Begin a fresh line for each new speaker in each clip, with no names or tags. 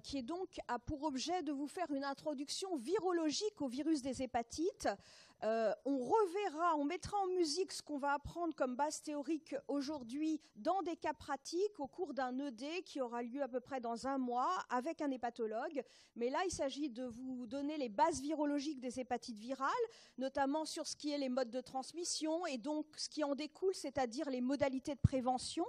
qui est donc a pour objet de vous faire une introduction virologique au virus des hépatites. On mettra en musique ce qu'on va apprendre comme base théorique aujourd'hui dans des cas pratiques au cours d'un ED qui aura lieu à peu près dans un mois avec un hépatologue. Mais là, il s'agit de vous donner les bases virologiques des hépatites virales, notamment sur ce qui est les modes de transmission et donc ce qui en découle, c'est-à-dire les modalités de prévention.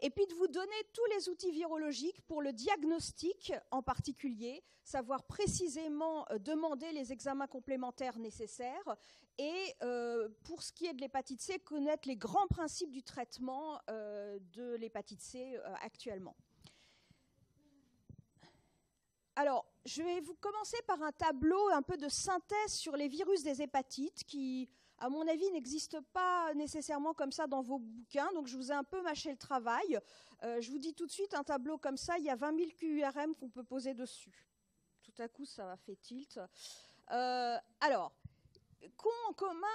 Et puis de vous donner tous les outils virologiques pour le diagnostic en particulier, savoir précisément demander les examens complémentaires nécessaires et pour ce qui est de l'hépatite C, connaître les grands principes du traitement de l'hépatite C actuellement. Alors, je vais vous commencer par un tableau un peu de synthèse sur les virus des hépatites qui, à mon avis, n'existe pas nécessairement comme ça dans vos bouquins, donc je vous ai un peu mâché le travail. Je vous dis tout de suite, un tableau comme ça, il y a 20 000 QRM qu'on peut poser dessus. Tout à coup, ça m'a fait tilt. Alors, qu'ont en commun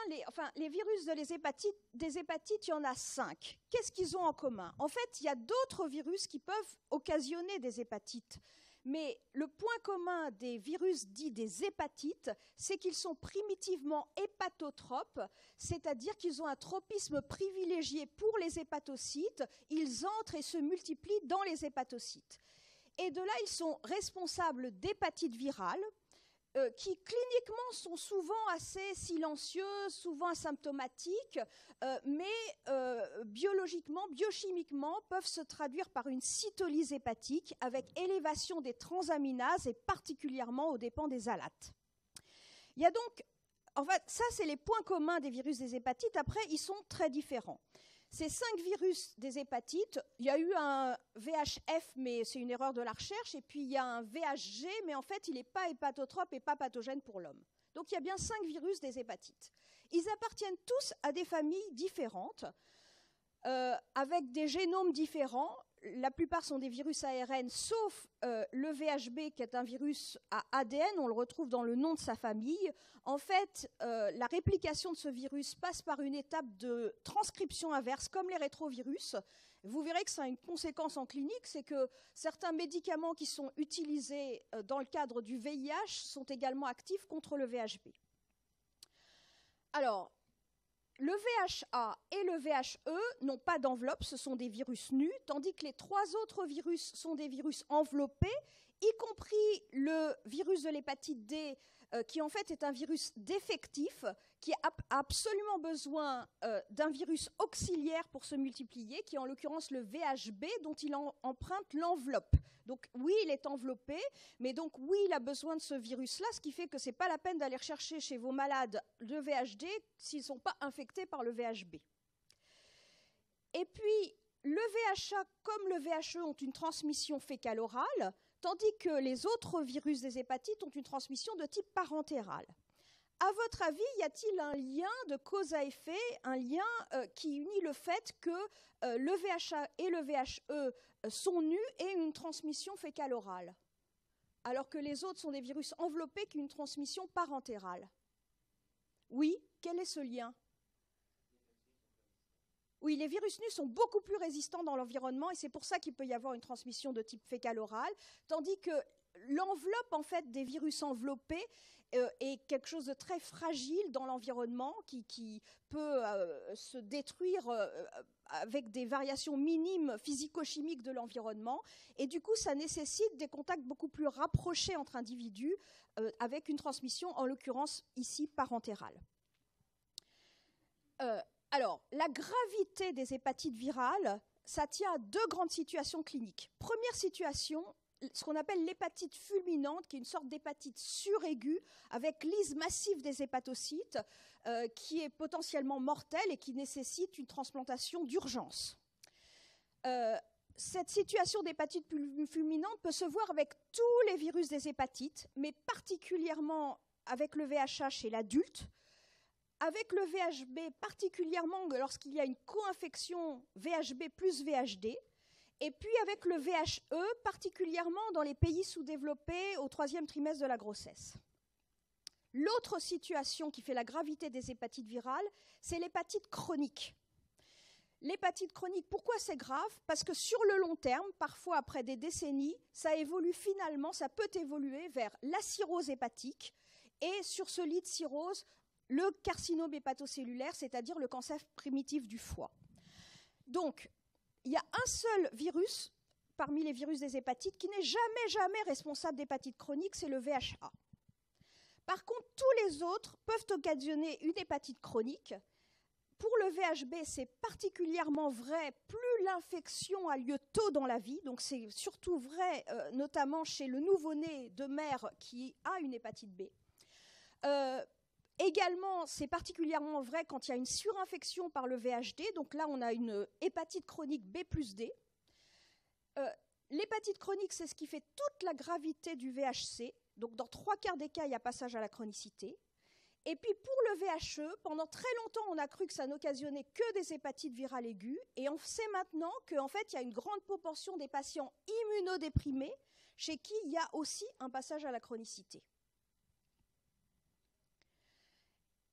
les virus des hépatites, il y en a 5. Qu'est-ce qu'ils ont en commun? En fait, il y a d'autres virus qui peuvent occasionner des hépatites. Mais le point commun des virus dits des hépatites, c'est qu'ils sont primitivement hépatotropes, c'est-à-dire qu'ils ont un tropisme privilégié pour les hépatocytes, ils entrent et se multiplient dans les hépatocytes. Et de là, ils sont responsables d'hépatites virales, qui cliniquement sont souvent assez silencieuses, souvent asymptomatiques, mais biologiquement, biochimiquement, peuvent se traduire par une cytolyse hépatique avec élévation des transaminases et particulièrement aux dépens des alates. Il y a donc, en fait, ça c'est les points communs des virus des hépatites. Après, ils sont très différents. Ces 5 virus des hépatites, il y a eu un VHF, mais c'est une erreur de la recherche, et puis il y a un VHG, mais en fait, il n'est pas hépatotrope et pas pathogène pour l'homme. Donc il y a bien 5 virus des hépatites. Ils appartiennent tous à des familles différentes, avec des génomes différents. La plupart sont des virus ARN, sauf le VHB, qui est un virus à ADN, on le retrouve dans le nom de sa famille. En fait, la réplication de ce virus passe par une étape de transcription inverse, comme les rétrovirus. Vous verrez que ça a une conséquence en clinique, c'est que certains médicaments qui sont utilisés dans le cadre du VIH sont également actifs contre le VHB. Alors, le VHA et le VHE n'ont pas d'enveloppe, ce sont des virus nus, tandis que les 3 autres virus sont des virus enveloppés, y compris le virus de l'hépatite D, qui en fait est un virus défectif, qui a absolument besoin d'un virus auxiliaire pour se multiplier, qui est en l'occurrence le VHB, dont il emprunte l'enveloppe. Donc oui, il est enveloppé, mais donc oui, il a besoin de ce virus-là, ce qui fait que ce n'est pas la peine d'aller chercher chez vos malades le VHD s'ils ne sont pas infectés par le VHB. Et puis, le VHA comme le VHE ont une transmission fécale-orale, tandis que les autres virus des hépatites ont une transmission de type parentéral. À votre avis, y a-t-il un lien de cause à effet, un lien qui unit le fait que le VHA et le VHE sont nus et une transmission fécale-orale, alors que les autres sont des virus enveloppés qui ont une transmission parentérale? Oui, quel est ce lien? Oui, les virus nus sont beaucoup plus résistants dans l'environnement et c'est pour ça qu'il peut y avoir une transmission de type fécal-oral, tandis que l'enveloppe en fait des virus enveloppés est quelque chose de très fragile dans l'environnement qui peut se détruire avec des variations minimes physico-chimiques de l'environnement et du coup ça nécessite des contacts beaucoup plus rapprochés entre individus avec une transmission en l'occurrence ici parentérale. Alors, la gravité des hépatites virales, ça tient à 2 grandes situations cliniques. Première situation, ce qu'on appelle l'hépatite fulminante, qui est une sorte d'hépatite suraiguë, avec lyse massive des hépatocytes, qui est potentiellement mortelle et qui nécessite une transplantation d'urgence. Cette situation d'hépatite fulminante peut se voir avec tous les virus des hépatites, mais particulièrement avec le VHH chez l'adulte, avec le VHB, particulièrement lorsqu'il y a une co-infection VHB plus VHD, et puis avec le VHE, particulièrement dans les pays sous-développés au 3e trimestre de la grossesse. L'autre situation qui fait la gravité des hépatites virales, c'est l'hépatite chronique. l'hépatite chronique, pourquoi c'est grave? Parce que sur le long terme, parfois après des décennies, ça évolue finalement, ça peut évoluer vers la cirrhose hépatique et sur ce lit de cirrhose, le carcinome hépatocellulaire, c'est-à-dire le cancer primitif du foie. Donc, il y a un seul virus parmi les virus des hépatites qui n'est jamais responsable d'hépatite chronique, c'est le VHA. Par contre, tous les autres peuvent occasionner une hépatite chronique. Pour le VHB, c'est particulièrement vrai plus l'infection a lieu tôt dans la vie, donc c'est surtout vrai notamment chez le nouveau-né de mère qui a une hépatite B. Également, c'est particulièrement vrai quand il y a une surinfection par le VHD, donc là on a une hépatite chronique B plus D. L'hépatite chronique, c'est ce qui fait toute la gravité du VHC, donc dans 3/4 des cas, il y a passage à la chronicité. Et puis pour le VHE, pendant très longtemps, on a cru que ça n'occasionnait que des hépatites virales aiguës, et on sait maintenant qu'en fait, il y a une grande proportion des patients immunodéprimés chez qui il y a aussi un passage à la chronicité.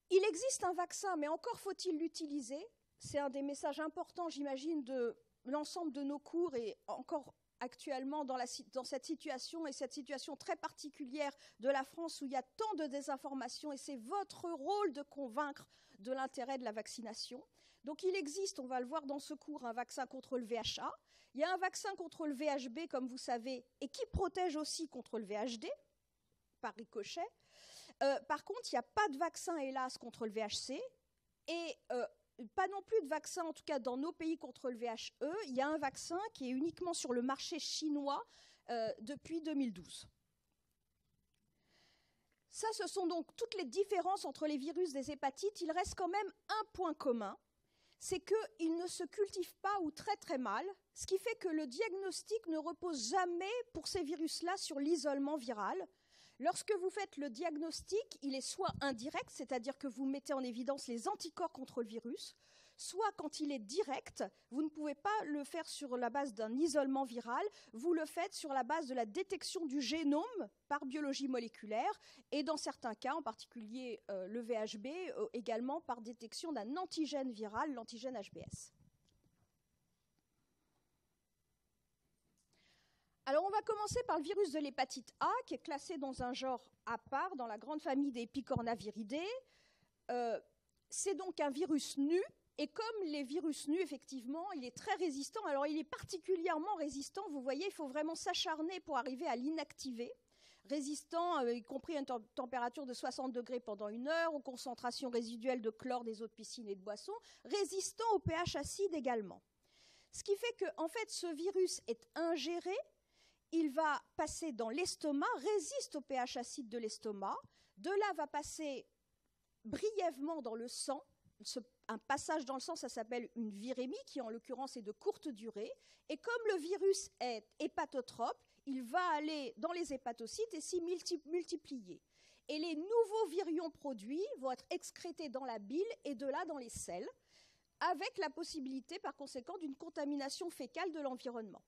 Il existe un vaccin, mais encore faut-il l'utiliser. C'est un des messages importants, j'imagine, de l'ensemble de nos cours et encore actuellement dans cette situation, et cette situation très particulière de la France où il y a tant de désinformation, et c'est votre rôle de convaincre de l'intérêt de la vaccination. Donc il existe, on va le voir dans ce cours, un vaccin contre le VHA. Il y a un vaccin contre le VHB, comme vous savez, et qui protège aussi contre le VHD, par ricochet. Par contre, il n'y a pas de vaccin, hélas, contre le VHC, et pas non plus de vaccin, en tout cas dans nos pays, contre le VHE. Il y a un vaccin qui est uniquement sur le marché chinois depuis 2012. Ça, ce sont donc toutes les différences entre les virus des hépatites. Il reste quand même un point commun, c'est qu'ils ne se cultivent pas ou très mal, ce qui fait que le diagnostic ne repose jamais pour ces virus-là sur l'isolement viral. Lorsque vous faites le diagnostic, il est soit indirect, c'est-à-dire que vous mettez en évidence les anticorps contre le virus, soit quand il est direct, vous ne pouvez pas le faire sur la base d'un isolement viral, vous le faites sur la base de la détection du génome par biologie moléculaire, et dans certains cas, en particulier le VHB, également par détection d'un antigène viral, l'antigène HBS. Alors, on va commencer par le virus de l'hépatite A, qui est classé dans un genre à part, dans la grande famille des Picornaviridae. C'est donc un virus nu, et comme les virus nus, effectivement, il est très résistant. Alors, il est particulièrement résistant, vous voyez, il faut vraiment s'acharner pour arriver à l'inactiver. Résistant, y compris à une température de 60 degrés pendant 1 heure, aux concentrations résiduelles de chlore des eaux de piscine et de boissons, résistant au pH acide également. Ce qui fait que, en fait, ce virus est ingéré. Il va passer dans l'estomac, résiste au pH acide de l'estomac. De là va passer brièvement dans le sang. Un passage dans le sang, ça s'appelle une virémie, qui en l'occurrence est de courte durée. Et comme le virus est hépatotrope, il va aller dans les hépatocytes et s'y multiplier. Et les nouveaux virions produits vont être excrétés dans la bile et de là dans les selles, avec la possibilité par conséquent d'une contamination fécale de l'environnement.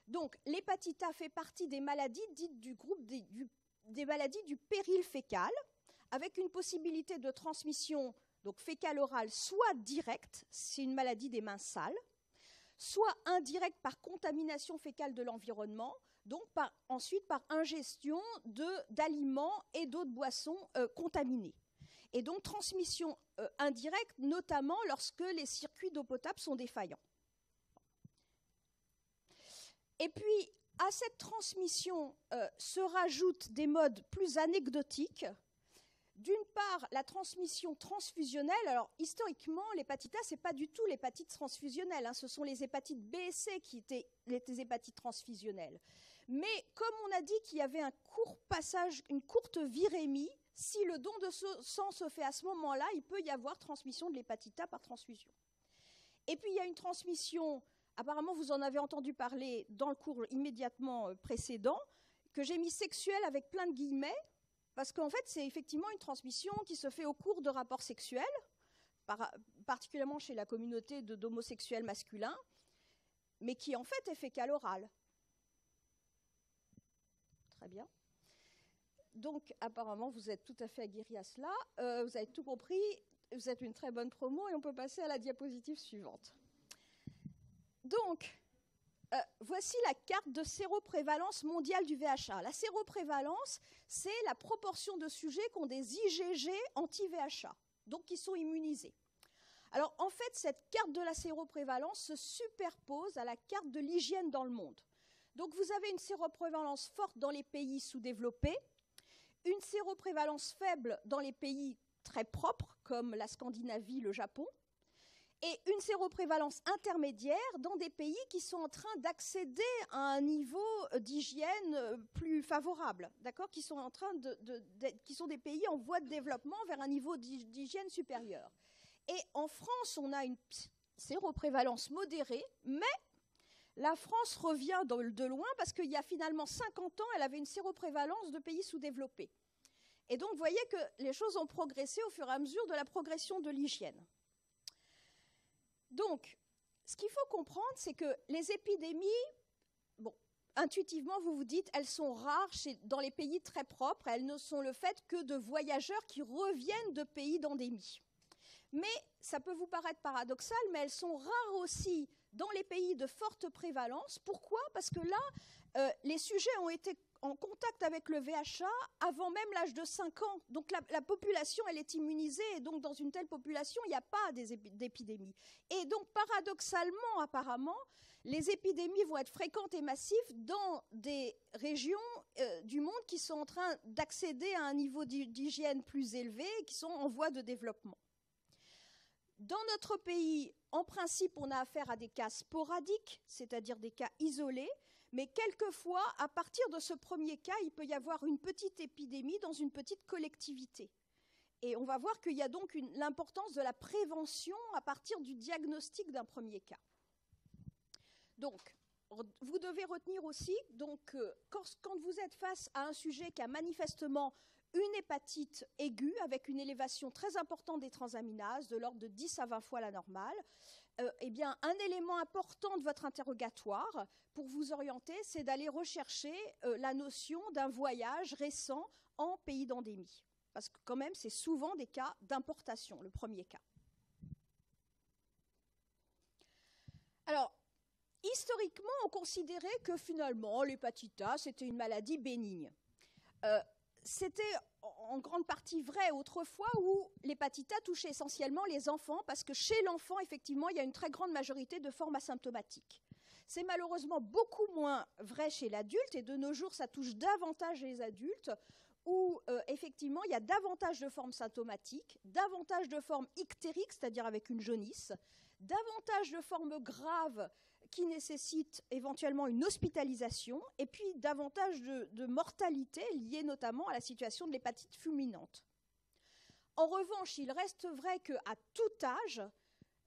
Donc, l'hépatite A fait partie des maladies dites du groupe des maladies du péril fécal, avec une possibilité de transmission donc fécale-orale soit directe, c'est une maladie des mains sales, soit indirecte par contamination fécale de l'environnement, donc ensuite par ingestion d'aliments et d'eau de boisson contaminés. Et donc transmission indirecte, notamment lorsque les circuits d'eau potable sont défaillants. Et puis, à cette transmission se rajoutent des modes plus anecdotiques. D'une part, la transmission transfusionnelle. Alors, historiquement, l'hépatite A, ce n'est pas du tout l'hépatite transfusionnelle, hein. Ce sont les hépatites B et C qui étaient les hépatites transfusionnelles. Mais comme on a dit qu'il y avait un court passage, une courte virémie, si le don de sang se fait à ce moment-là, il peut y avoir transmission de l'hépatite A par transfusion. Et puis, il y a une transmission... Apparemment, vous en avez entendu parler dans le cours immédiatement précédent, que j'ai mis sexuel avec plein de guillemets, parce qu'en fait, c'est effectivement une transmission qui se fait au cours de rapports sexuels, particulièrement chez la communauté d'homosexuels masculins, mais qui en fait est fécale-orale. Très bien. Donc, apparemment, vous êtes tout à fait aguerris à cela. Vous avez tout compris. Vous êtes une très bonne promo et on peut passer à la diapositive suivante. Donc, voici la carte de séroprévalence mondiale du VHA. La séroprévalence, c'est la proportion de sujets qui ont des IgG anti-VHA, donc qui sont immunisés. Alors, en fait, cette carte de la séroprévalence se superpose à la carte de l'hygiène dans le monde. Donc, vous avez une séroprévalence forte dans les pays sous-développés, une séroprévalence faible dans les pays très propres, comme la Scandinavie, le Japon, et une séroprévalence intermédiaire dans des pays qui sont en train d'accéder à un niveau d'hygiène plus favorable, d'accord, qui sont qui sont des pays en voie de développement vers un niveau d'hygiène supérieur. Et en France, on a une séroprévalence modérée, mais la France revient de loin parce qu'il y a finalement 50 ans, elle avait une séroprévalence de pays sous-développés. Et donc, vous voyez que les choses ont progressé au fur et à mesure de la progression de l'hygiène. Donc, ce qu'il faut comprendre, c'est que les épidémies, bon, intuitivement, vous vous dites, elles sont rares dans les pays très propres, elles ne sont le fait que de voyageurs qui reviennent de pays d'endémie. Mais ça peut vous paraître paradoxal, mais elles sont rares aussi dans les pays de forte prévalence. Pourquoi? Parce que là, les sujets ont été en contact avec le VHA avant même l'âge de 5 ans. Donc la population, elle est immunisée, et donc dans une telle population, il n'y a pas d'épidémie. Et donc paradoxalement, apparemment, les épidémies vont être fréquentes et massives dans des régions du monde qui sont en train d'accéder à un niveau d'hygiène plus élevé et qui sont en voie de développement. Dans notre pays, en principe, on a affaire à des cas sporadiques, c'est-à-dire des cas isolés, mais quelquefois, à partir de ce premier cas, il peut y avoir une petite épidémie dans une petite collectivité. Et on va voir qu'il y a donc l'importance de la prévention à partir du diagnostic d'un premier cas. Donc, vous devez retenir aussi que quand vous êtes face à un sujet qui a manifestement une hépatite aiguë avec une élévation très importante des transaminases, de l'ordre de 10 à 20 fois la normale, eh bien, un élément important de votre interrogatoire pour vous orienter, c'est d'aller rechercher la notion d'un voyage récent en pays d'endémie. Parce que quand même, c'est souvent des cas d'importation, le premier cas. Alors, historiquement, on considérait que finalement, l'hépatite A, c'était une maladie bénigne. C'était en grande partie vrai autrefois où l'hépatite A touchait essentiellement les enfants parce que chez l'enfant, effectivement, il y a une très grande majorité de formes asymptomatiques. C'est malheureusement beaucoup moins vrai chez l'adulte et de nos jours, ça touche davantage les adultes où effectivement, il y a davantage de formes symptomatiques, davantage de formes ictériques, c'est-à-dire avec une jaunisse, davantage de formes graves qui nécessitent éventuellement une hospitalisation, et puis davantage de mortalité liée notamment à la situation de l'hépatite fulminante. En revanche, il reste vrai qu'à tout âge,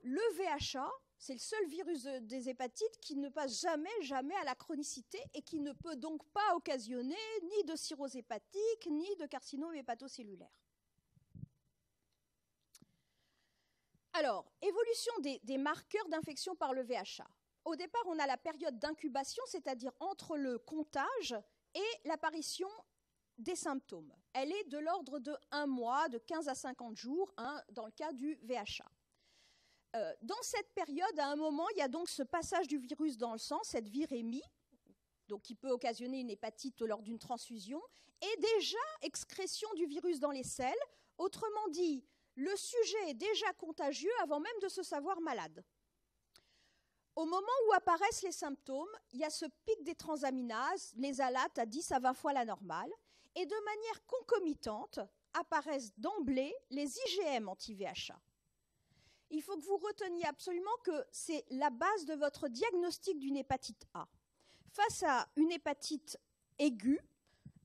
le VHA, c'est le seul virus des hépatites qui ne passe jamais à la chronicité et qui ne peut donc pas occasionner ni de cirrhose hépatique, ni de carcinome hépatocellulaire. Alors, évolution des marqueurs d'infection par le VHA. Au départ, on a la période d'incubation, c'est-à-dire entre le comptage et l'apparition des symptômes. Elle est de l'ordre de 1 mois, de 15 à 50 jours, dans le cas du VHA. Dans cette période, à un moment, il y a donc ce passage du virus dans le sang, cette virémie, donc qui peut occasionner une hépatite lors d'une transfusion, et déjà excrétion du virus dans les selles. Autrement dit, le sujet est déjà contagieux avant même de se savoir malade. Au moment où apparaissent les symptômes, il y a ce pic des transaminases, les alates à 10 à 20 fois la normale, et de manière concomitante apparaissent d'emblée les IgM anti-VHA. Il faut que vous reteniez absolument que c'est la base de votre diagnostic d'une hépatite A. Face à une hépatite aiguë,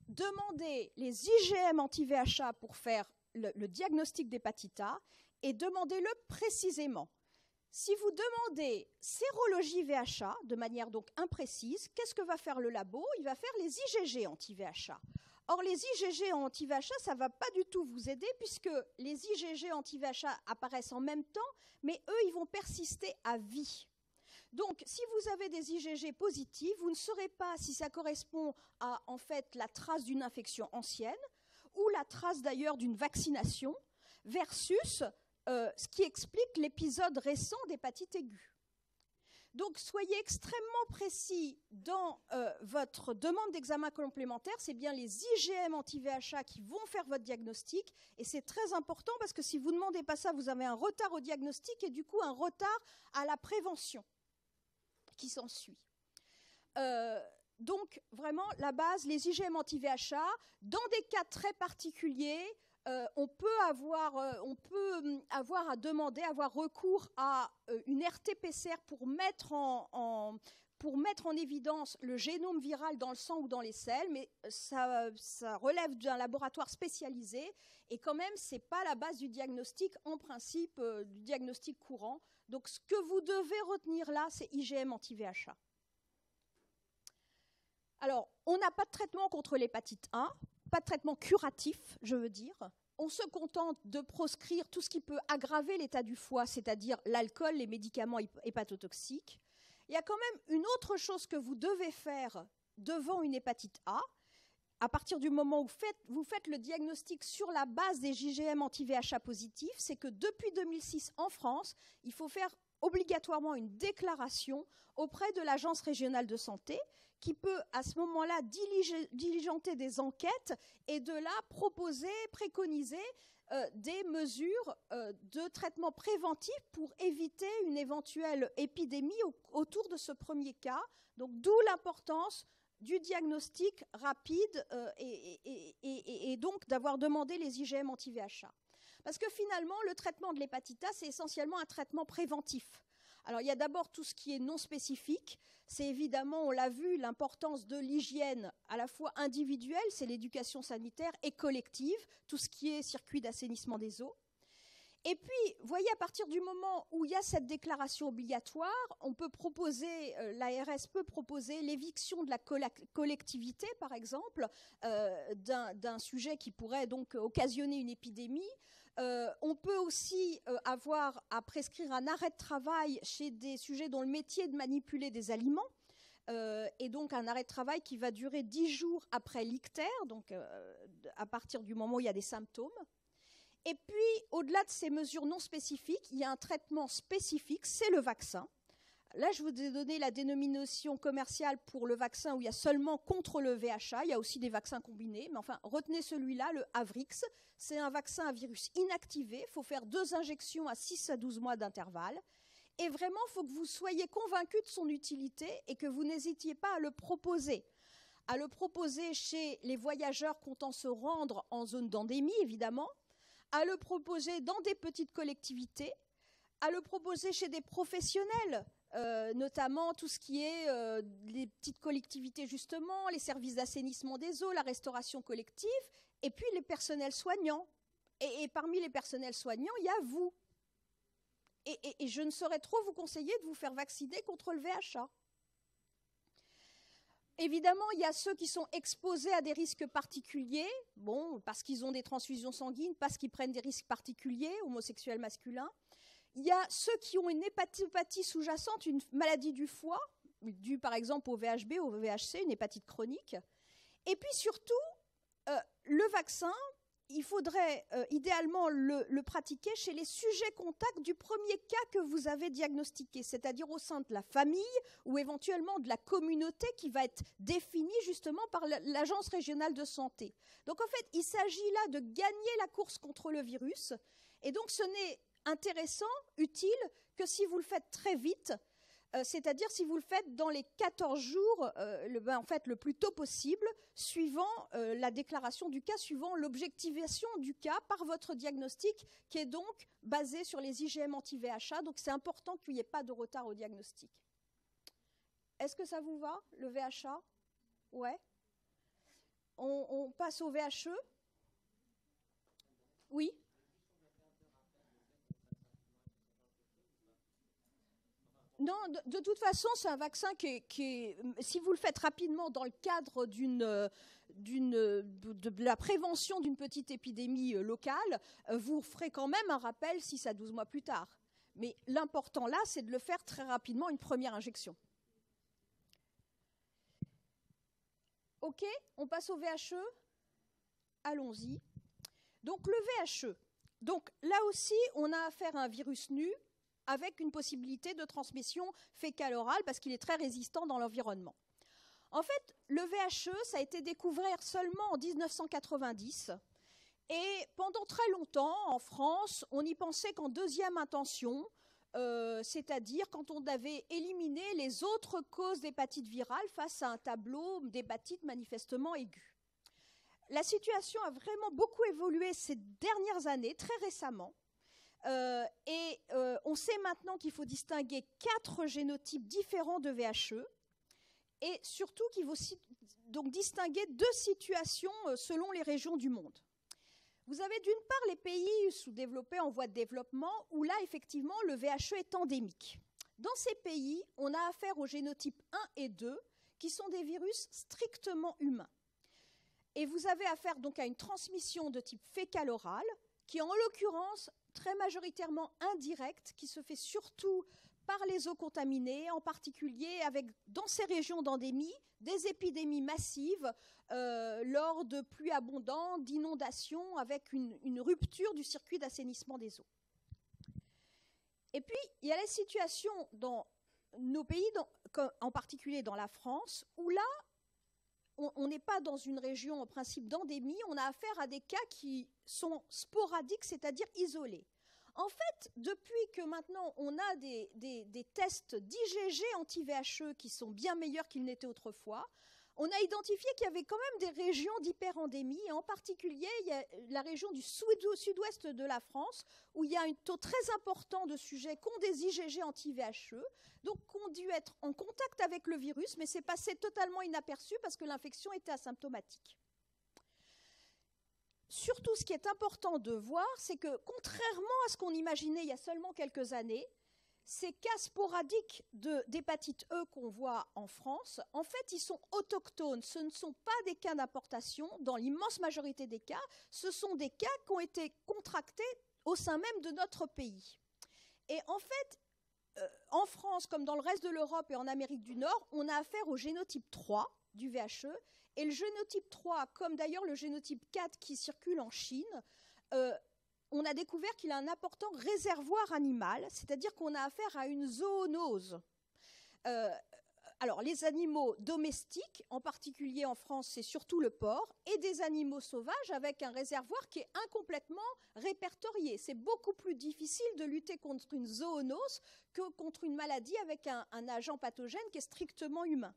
demandez les IgM anti-VHA pour faire le diagnostic d'hépatite A et demandez-le précisément. Si vous demandez sérologie VHA de manière donc imprécise, qu'est-ce que va faire le labo? Il va faire les IgG anti-VHA. Or, les IgG anti-VHA, ça ne va pas du tout vous aider puisque les IgG anti-VHA apparaissent en même temps, mais eux, ils vont persister à vie. Donc, si vous avez des IgG positifs, vous ne saurez pas si ça correspond à, en fait, la trace d'une infection ancienne ou la trace d'ailleurs d'une vaccination versus ce qui explique l'épisode récent d'hépatite aiguë. Donc, soyez extrêmement précis dans votre demande d'examen complémentaire. C'est bien les IgM anti-VHA qui vont faire votre diagnostic. Et c'est très important parce que si vous ne demandez pas ça, vous avez un retard au diagnostic et du coup un retard à la prévention qui s'ensuit. Donc, vraiment, la base, les IgM anti-VHA, dans des cas très particuliers, on peut avoir à demander, avoir recours à une RT-PCR pour mettre en évidence le génome viral dans le sang ou dans les selles, mais ça relève d'un laboratoire spécialisé et quand même, ce n'est pas la base du diagnostic, en principe, du diagnostic courant. Donc, ce que vous devez retenir là, c'est IgM anti-VHA. Alors, on n'a pas de traitement contre l'hépatite 1, pas de traitement curatif, je veux dire. On se contente de proscrire tout ce qui peut aggraver l'état du foie, c'est-à-dire l'alcool, les médicaments hépatotoxiques. Il y a quand même une autre chose que vous devez faire devant une hépatite A. À partir du moment où vous faites le diagnostic sur la base des IgM anti-VHA positifs, c'est que depuis 2006 en France, il faut faire obligatoirement une déclaration auprès de l'Agence régionale de santé qui peut à ce moment-là diligenter des enquêtes et de là proposer, préconiser des mesures de traitement préventif pour éviter une éventuelle épidémie autour de ce premier cas. Donc d'où l'importance du diagnostic rapide et donc d'avoir demandé les IgM anti-VHA. Parce que finalement, le traitement de l'hépatite A, c'est essentiellement un traitement préventif. Alors, il y a d'abord tout ce qui est non spécifique. C'est évidemment, on l'a vu, l'importance de l'hygiène à la fois individuelle, c'est l'éducation sanitaire, et collective, tout ce qui est circuit d'assainissement des eaux. Et puis, vous voyez, à partir du moment où il y a cette déclaration obligatoire, on peut proposer, l'ARS peut proposer l'éviction de la collectivité, par exemple, d'un sujet qui pourrait donc occasionner une épidémie. On peut aussi avoir à prescrire un arrêt de travail chez des sujets dont le métier est de manipuler des aliments, et donc un arrêt de travail qui va durer 10 jours après l'ictère, donc à partir du moment où il y a des symptômes. Et puis, au-delà de ces mesures non spécifiques, il y a un traitement spécifique, c'est le vaccin. Là, je vous ai donné la dénomination commerciale pour le vaccin où il y a seulement contre le VHA. Il y a aussi des vaccins combinés. Mais enfin, retenez celui-là, le Avrix. C'est un vaccin à virus inactivé. Il faut faire 2 injections à 6 à 12 mois d'intervalle. Et vraiment, il faut que vous soyez convaincus de son utilité et que vous n'hésitiez pas à le proposer. À le proposer chez les voyageurs comptant se rendre en zone d'endémie, évidemment. À le proposer dans des petites collectivités. À le proposer chez des professionnels. Notamment tout ce qui est les petites collectivités justement, les services d'assainissement des eaux, la restauration collective, et puis les personnels soignants. Et parmi les personnels soignants, il y a vous. Et je ne saurais trop vous conseiller de vous faire vacciner contre le VHA. Évidemment, il y a ceux qui sont exposés à des risques particuliers, bon, parce qu'ils ont des transfusions sanguines, parce qu'ils prennent des risques particuliers, homosexuels masculins. Il y a ceux qui ont une hépatopathie sous-jacente, une maladie du foie, due par exemple au VHB, au VHC, une hépatite chronique. Et puis surtout, le vaccin, il faudrait idéalement le pratiquer chez les sujets contacts du premier cas que vous avez diagnostiqué, c'est-à-dire au sein de la famille ou éventuellement de la communauté qui va être définie justement par l'Agence régionale de santé. Donc en fait, il s'agit là de gagner la course contre le virus. Et donc ce n'est intéressant, utile, que si vous le faites très vite, c'est-à-dire si vous le faites dans les 14 jours, en fait le plus tôt possible, suivant la déclaration du cas, suivant l'objectivation du cas par votre diagnostic, qui est donc basé sur les IgM anti-VHA, donc c'est important qu'il n'y ait pas de retard au diagnostic. Est-ce que ça vous va, le VHA? Ouais. On passe au VHE? Oui. Non, de toute façon, c'est un vaccin qui est, si vous le faites rapidement dans le cadre de la prévention d'une petite épidémie locale, vous ferez quand même un rappel 6 à 12 mois plus tard. Mais l'important là, c'est de le faire très rapidement, une première injection. OK, on passe au VHE. Allons-y. Donc le VHE. Donc là aussi, on a affaire à un virus nu. avec une possibilité de transmission fécale-orale parce qu'il est très résistant dans l'environnement. En fait, le VHE, ça a été découvert seulement en 1990 et pendant très longtemps, en France, on y pensait qu'en deuxième intention, c'est-à-dire quand on avait éliminé les autres causes d'hépatite virale face à un tableau d'hépatite manifestement aiguë. La situation a vraiment beaucoup évolué ces dernières années, très récemment. On sait maintenant qu'il faut distinguer 4 génotypes différents de VHE et surtout qu'il faut donc distinguer 2 situations selon les régions du monde. Vous avez d'une part les pays sous-développés en voie de développement où là, effectivement, le VHE est endémique. Dans ces pays, on a affaire aux génotypes 1 et 2 qui sont des virus strictement humains. Et vous avez affaire donc à une transmission de type fécal-oral qui est en l'occurrence très majoritairement indirecte, qui se fait surtout par les eaux contaminées, en particulier avec, dans ces régions d'endémie, des épidémies massives lors de pluies abondantes, d'inondations, avec une rupture du circuit d'assainissement des eaux. Et puis, il y a la situation dans nos pays, en particulier dans la France, où là, on n'est pas dans une région en principe d'endémie, on a affaire à des cas qui sont sporadiques, c'est-à-dire isolés. En fait, depuis que maintenant on a des tests d'IgG anti-VHE qui sont bien meilleurs qu'ils n'étaient autrefois, on a identifié qu'il y avait quand même des régions d'hyperendémie, et en particulier il y a la région du sud-ouest de la France, où il y a un taux très important de sujets qui ont des IgG anti-VHE, donc qui ont dû être en contact avec le virus, mais c'est passé totalement inaperçu parce que l'infection était asymptomatique. Surtout, ce qui est important de voir, c'est que contrairement à ce qu'on imaginait il y a seulement quelques années, ces cas sporadiques d'hépatite E qu'on voit en France, en fait, ils sont autochtones. Ce ne sont pas des cas d'importation. Dans l'immense majorité des cas, ce sont des cas qui ont été contractés au sein même de notre pays. Et en fait, en France, comme dans le reste de l'Europe et en Amérique du Nord, on a affaire au génotype 3 du VHE. Et le génotype 3, comme d'ailleurs le génotype 4 qui circule en Chine, on a découvert qu'il a un important réservoir animal, c'est-à-dire qu'on a affaire à une zoonose. Alors, les animaux domestiques, en particulier en France, c'est surtout le porc, et des animaux sauvages avec un réservoir qui est incomplètement répertorié. C'est beaucoup plus difficile de lutter contre une zoonose que contre une maladie avec un agent pathogène qui est strictement humain.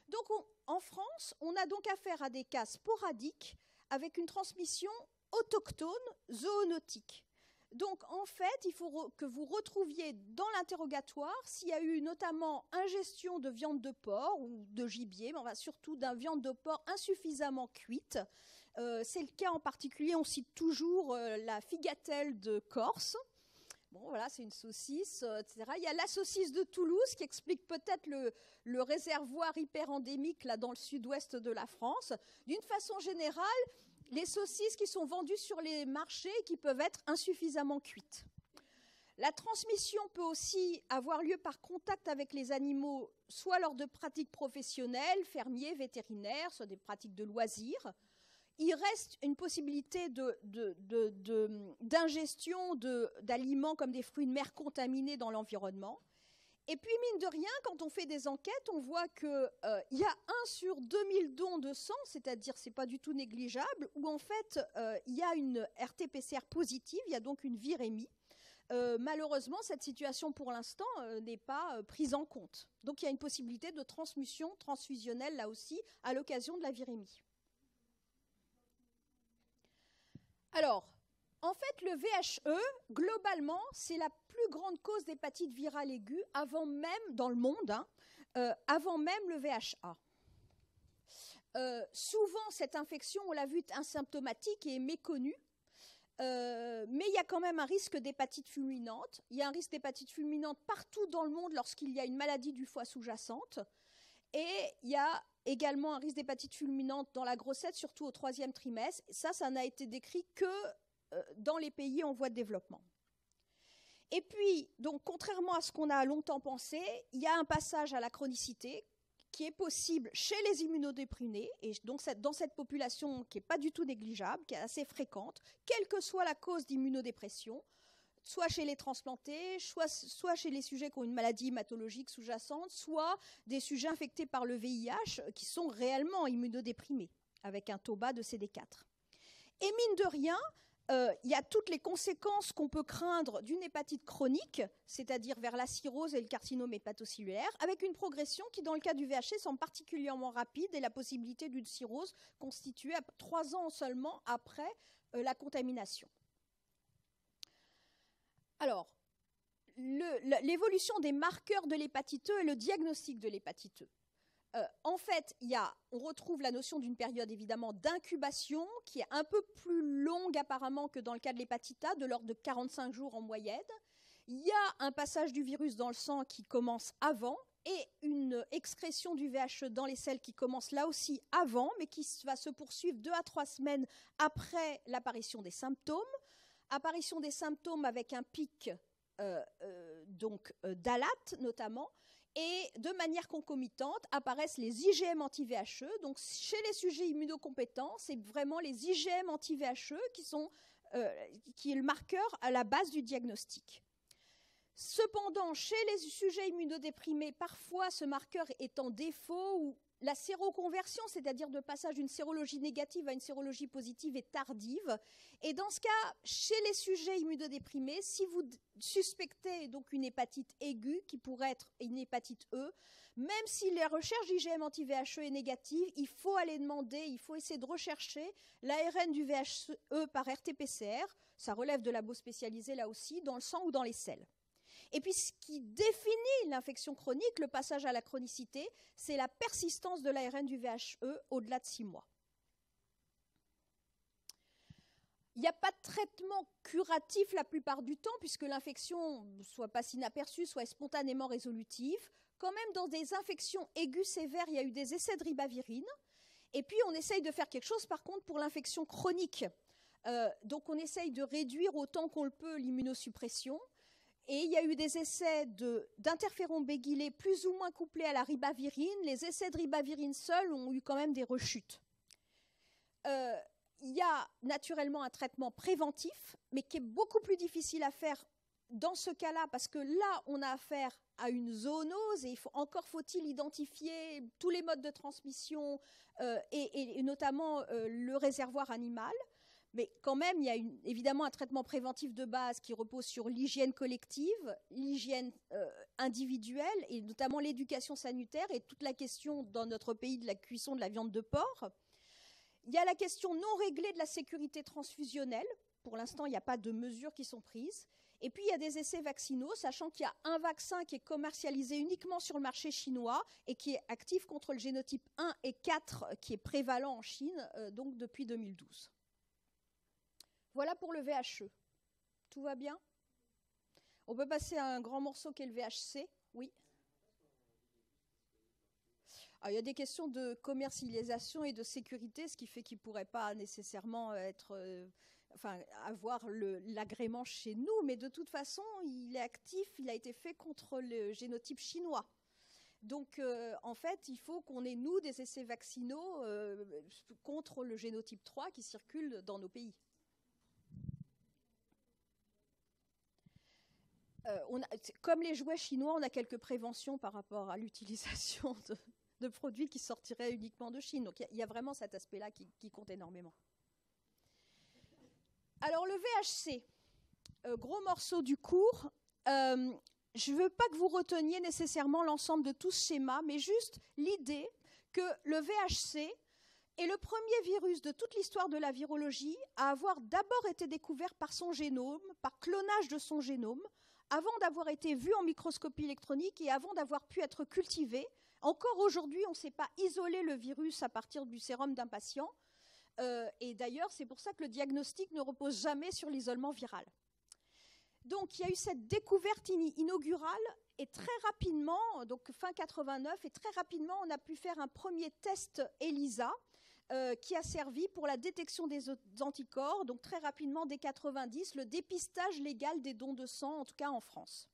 Donc, en France, on a donc affaire à des cas sporadiques avec une transmission autochtone zoonotique. Donc, en fait, il faut que vous retrouviez dans l'interrogatoire s'il y a eu notamment ingestion de viande de porc ou de gibier, mais enfin, surtout d'une viande de porc insuffisamment cuite. C'est le cas en particulier, on cite toujours la figatelle de Corse. Bon, voilà, c'est une saucisse, etc. Il y a la saucisse de Toulouse qui explique peut-être le réservoir hyperendémique là dans le sud-ouest de la France. D'une façon générale, les saucisses qui sont vendues sur les marchés qui peuvent être insuffisamment cuites. La transmission peut aussi avoir lieu par contact avec les animaux, soit lors de pratiques professionnelles, fermiers, vétérinaires, soit des pratiques de loisirs. Il reste une possibilité d'ingestion d'aliments comme des fruits de mer contaminés dans l'environnement. Et puis, mine de rien, quand on fait des enquêtes, on voit qu'il y a 1 sur 2000 dons de sang, c'est-à-dire c'est pas du tout négligeable, où en fait il y a une RT-PCR positive, il y a donc une virémie. Malheureusement, cette situation pour l'instant n'est pas prise en compte. Donc il y a une possibilité de transmission transfusionnelle là aussi à l'occasion de la virémie. Alors, en fait, le VHE, globalement, c'est la plus grande cause d'hépatite virale aiguë avant même, dans le monde, avant même le VHA. Souvent, cette infection, on l'a vu, est asymptomatique et est méconnue, mais il y a quand même un risque d'hépatite fulminante. Il y a un risque d'hépatite fulminante partout dans le monde lorsqu'il y a une maladie du foie sous-jacente. Et il y a également un risque d'hépatite fulminante dans la grossesse, surtout au 3e trimestre. Ça n'a été décrit que dans les pays en voie de développement. Et puis, donc, contrairement à ce qu'on a longtemps pensé, il y a un passage à la chronicité qui est possible chez les immunodéprimés, et donc dans cette population qui n'est pas du tout négligeable, qui est assez fréquente, quelle que soit la cause d'immunodépression. soit chez les transplantés, soit chez les sujets qui ont une maladie hématologique sous-jacente, soit des sujets infectés par le VIH qui sont réellement immunodéprimés, avec un taux bas de CD4. Et mine de rien, il y a toutes les conséquences qu'on peut craindre d'une hépatite chronique, c'est-à-dire vers la cirrhose et le carcinome hépatocellulaire, avec une progression qui, dans le cas du VHC, semble particulièrement rapide et la possibilité d'une cirrhose constituée à 3 ans seulement après la contamination. Alors, l'évolution des marqueurs de l'hépatite E et le diagnostic de l'hépatite E. En fait, on retrouve la notion d'une période évidemment d'incubation qui est un peu plus longue apparemment que dans le cas de l'hépatite A, de l'ordre de 45 jours en moyenne. Il y a un passage du virus dans le sang qui commence avant et une excrétion du VHE dans les selles qui commence là aussi avant, mais qui va se poursuivre 2 à 3 semaines après l'apparition des symptômes. Apparition des symptômes avec un pic d'alate notamment. Et de manière concomitante apparaissent les IgM anti-VHE. Donc chez les sujets immunocompétents, c'est vraiment les IgM anti-VHE qui est le marqueur à la base du diagnostic. Cependant, chez les sujets immunodéprimés, parfois ce marqueur est en défaut ou la séroconversion, c'est-à-dire de passage d'une sérologie négative à une sérologie positive, est tardive. Et dans ce cas, chez les sujets immunodéprimés, si vous suspectez donc une hépatite aiguë, qui pourrait être une hépatite E, même si la recherche d'IgM anti-VHE est négative, il faut aller demander, il faut essayer de rechercher l'ARN du VHE par RT-PCR, ça relève de labo spécialisé là aussi, dans le sang ou dans les selles. Et puis ce qui définit l'infection chronique, le passage à la chronicité, c'est la persistance de l'ARN du VHE au-delà de 6 mois. Il n'y a pas de traitement curatif la plupart du temps, puisque l'infection soit passe inaperçue, soit spontanément résolutive. Quand même, dans des infections aiguës sévères, il y a eu des essais de ribavirine. Et puis, on essaye de faire quelque chose, par contre, pour l'infection chronique. Donc, on essaye de réduire autant qu'on le peut l'immunosuppression. Et il y a eu des essais d'interféron bégilé plus ou moins couplés à la ribavirine. Les essais de ribavirine seuls ont eu quand même des rechutes. Il y a naturellement un traitement préventif, mais qui est beaucoup plus difficile à faire dans ce cas-là, parce que là, on a affaire à une zoonose, et encore faut-il identifier tous les modes de transmission, et notamment le réservoir animal. Mais quand même, il y a évidemment un traitement préventif de base qui repose sur l'hygiène collective, l'hygiène individuelle, et notamment l'éducation sanitaire, et toute la question dans notre pays de la cuisson de la viande de porc. Il y a la question non réglée de la sécurité transfusionnelle. Pour l'instant, il n'y a pas de mesures qui sont prises. Et puis, il y a des essais vaccinaux, sachant qu'il y a un vaccin qui est commercialisé uniquement sur le marché chinois et qui est actif contre le génotype 1 et 4, qui est prévalent en Chine, donc depuis 2012. Voilà pour le VHE. Tout va bien? On peut passer à un grand morceau qui est le VHC. Oui. Alors, il y a des questions de commercialisation et de sécurité, ce qui fait qu'il ne pourrait pas nécessairement avoir l'agrément chez nous, mais de toute façon, il est actif, il a été fait contre le génotype chinois. Donc, en fait, il faut qu'on ait, nous, des essais vaccinaux contre le génotype 3 qui circulent dans nos pays. Comme les jouets chinois, on a quelques préventions par rapport à l'utilisation de produits qui sortiraient uniquement de Chine. Donc il y a vraiment cet aspect-là qui compte énormément. Alors le VHC, gros morceau du cours. Je ne veux pas que vous reteniez nécessairement l'ensemble de tout ce schéma, mais juste l'idée que le VHC est le premier virus de toute l'histoire de la virologie à avoir d'abord été découvert par son génome, par clonage de son génome, avant d'avoir été vu en microscopie électronique et avant d'avoir pu être cultivé. Encore aujourd'hui, on ne sait pas isoler le virus à partir du sérum d'un patient. Et d'ailleurs, c'est pour ça que le diagnostic ne repose jamais sur l'isolement viral. Donc, il y a eu cette découverte inaugurale et très rapidement, donc fin 89, et très rapidement, on a pu faire un premier test ELISA qui a servi pour la détection des anticorps, donc très rapidement, dès 90, le dépistage légal des dons de sang, en tout cas en France.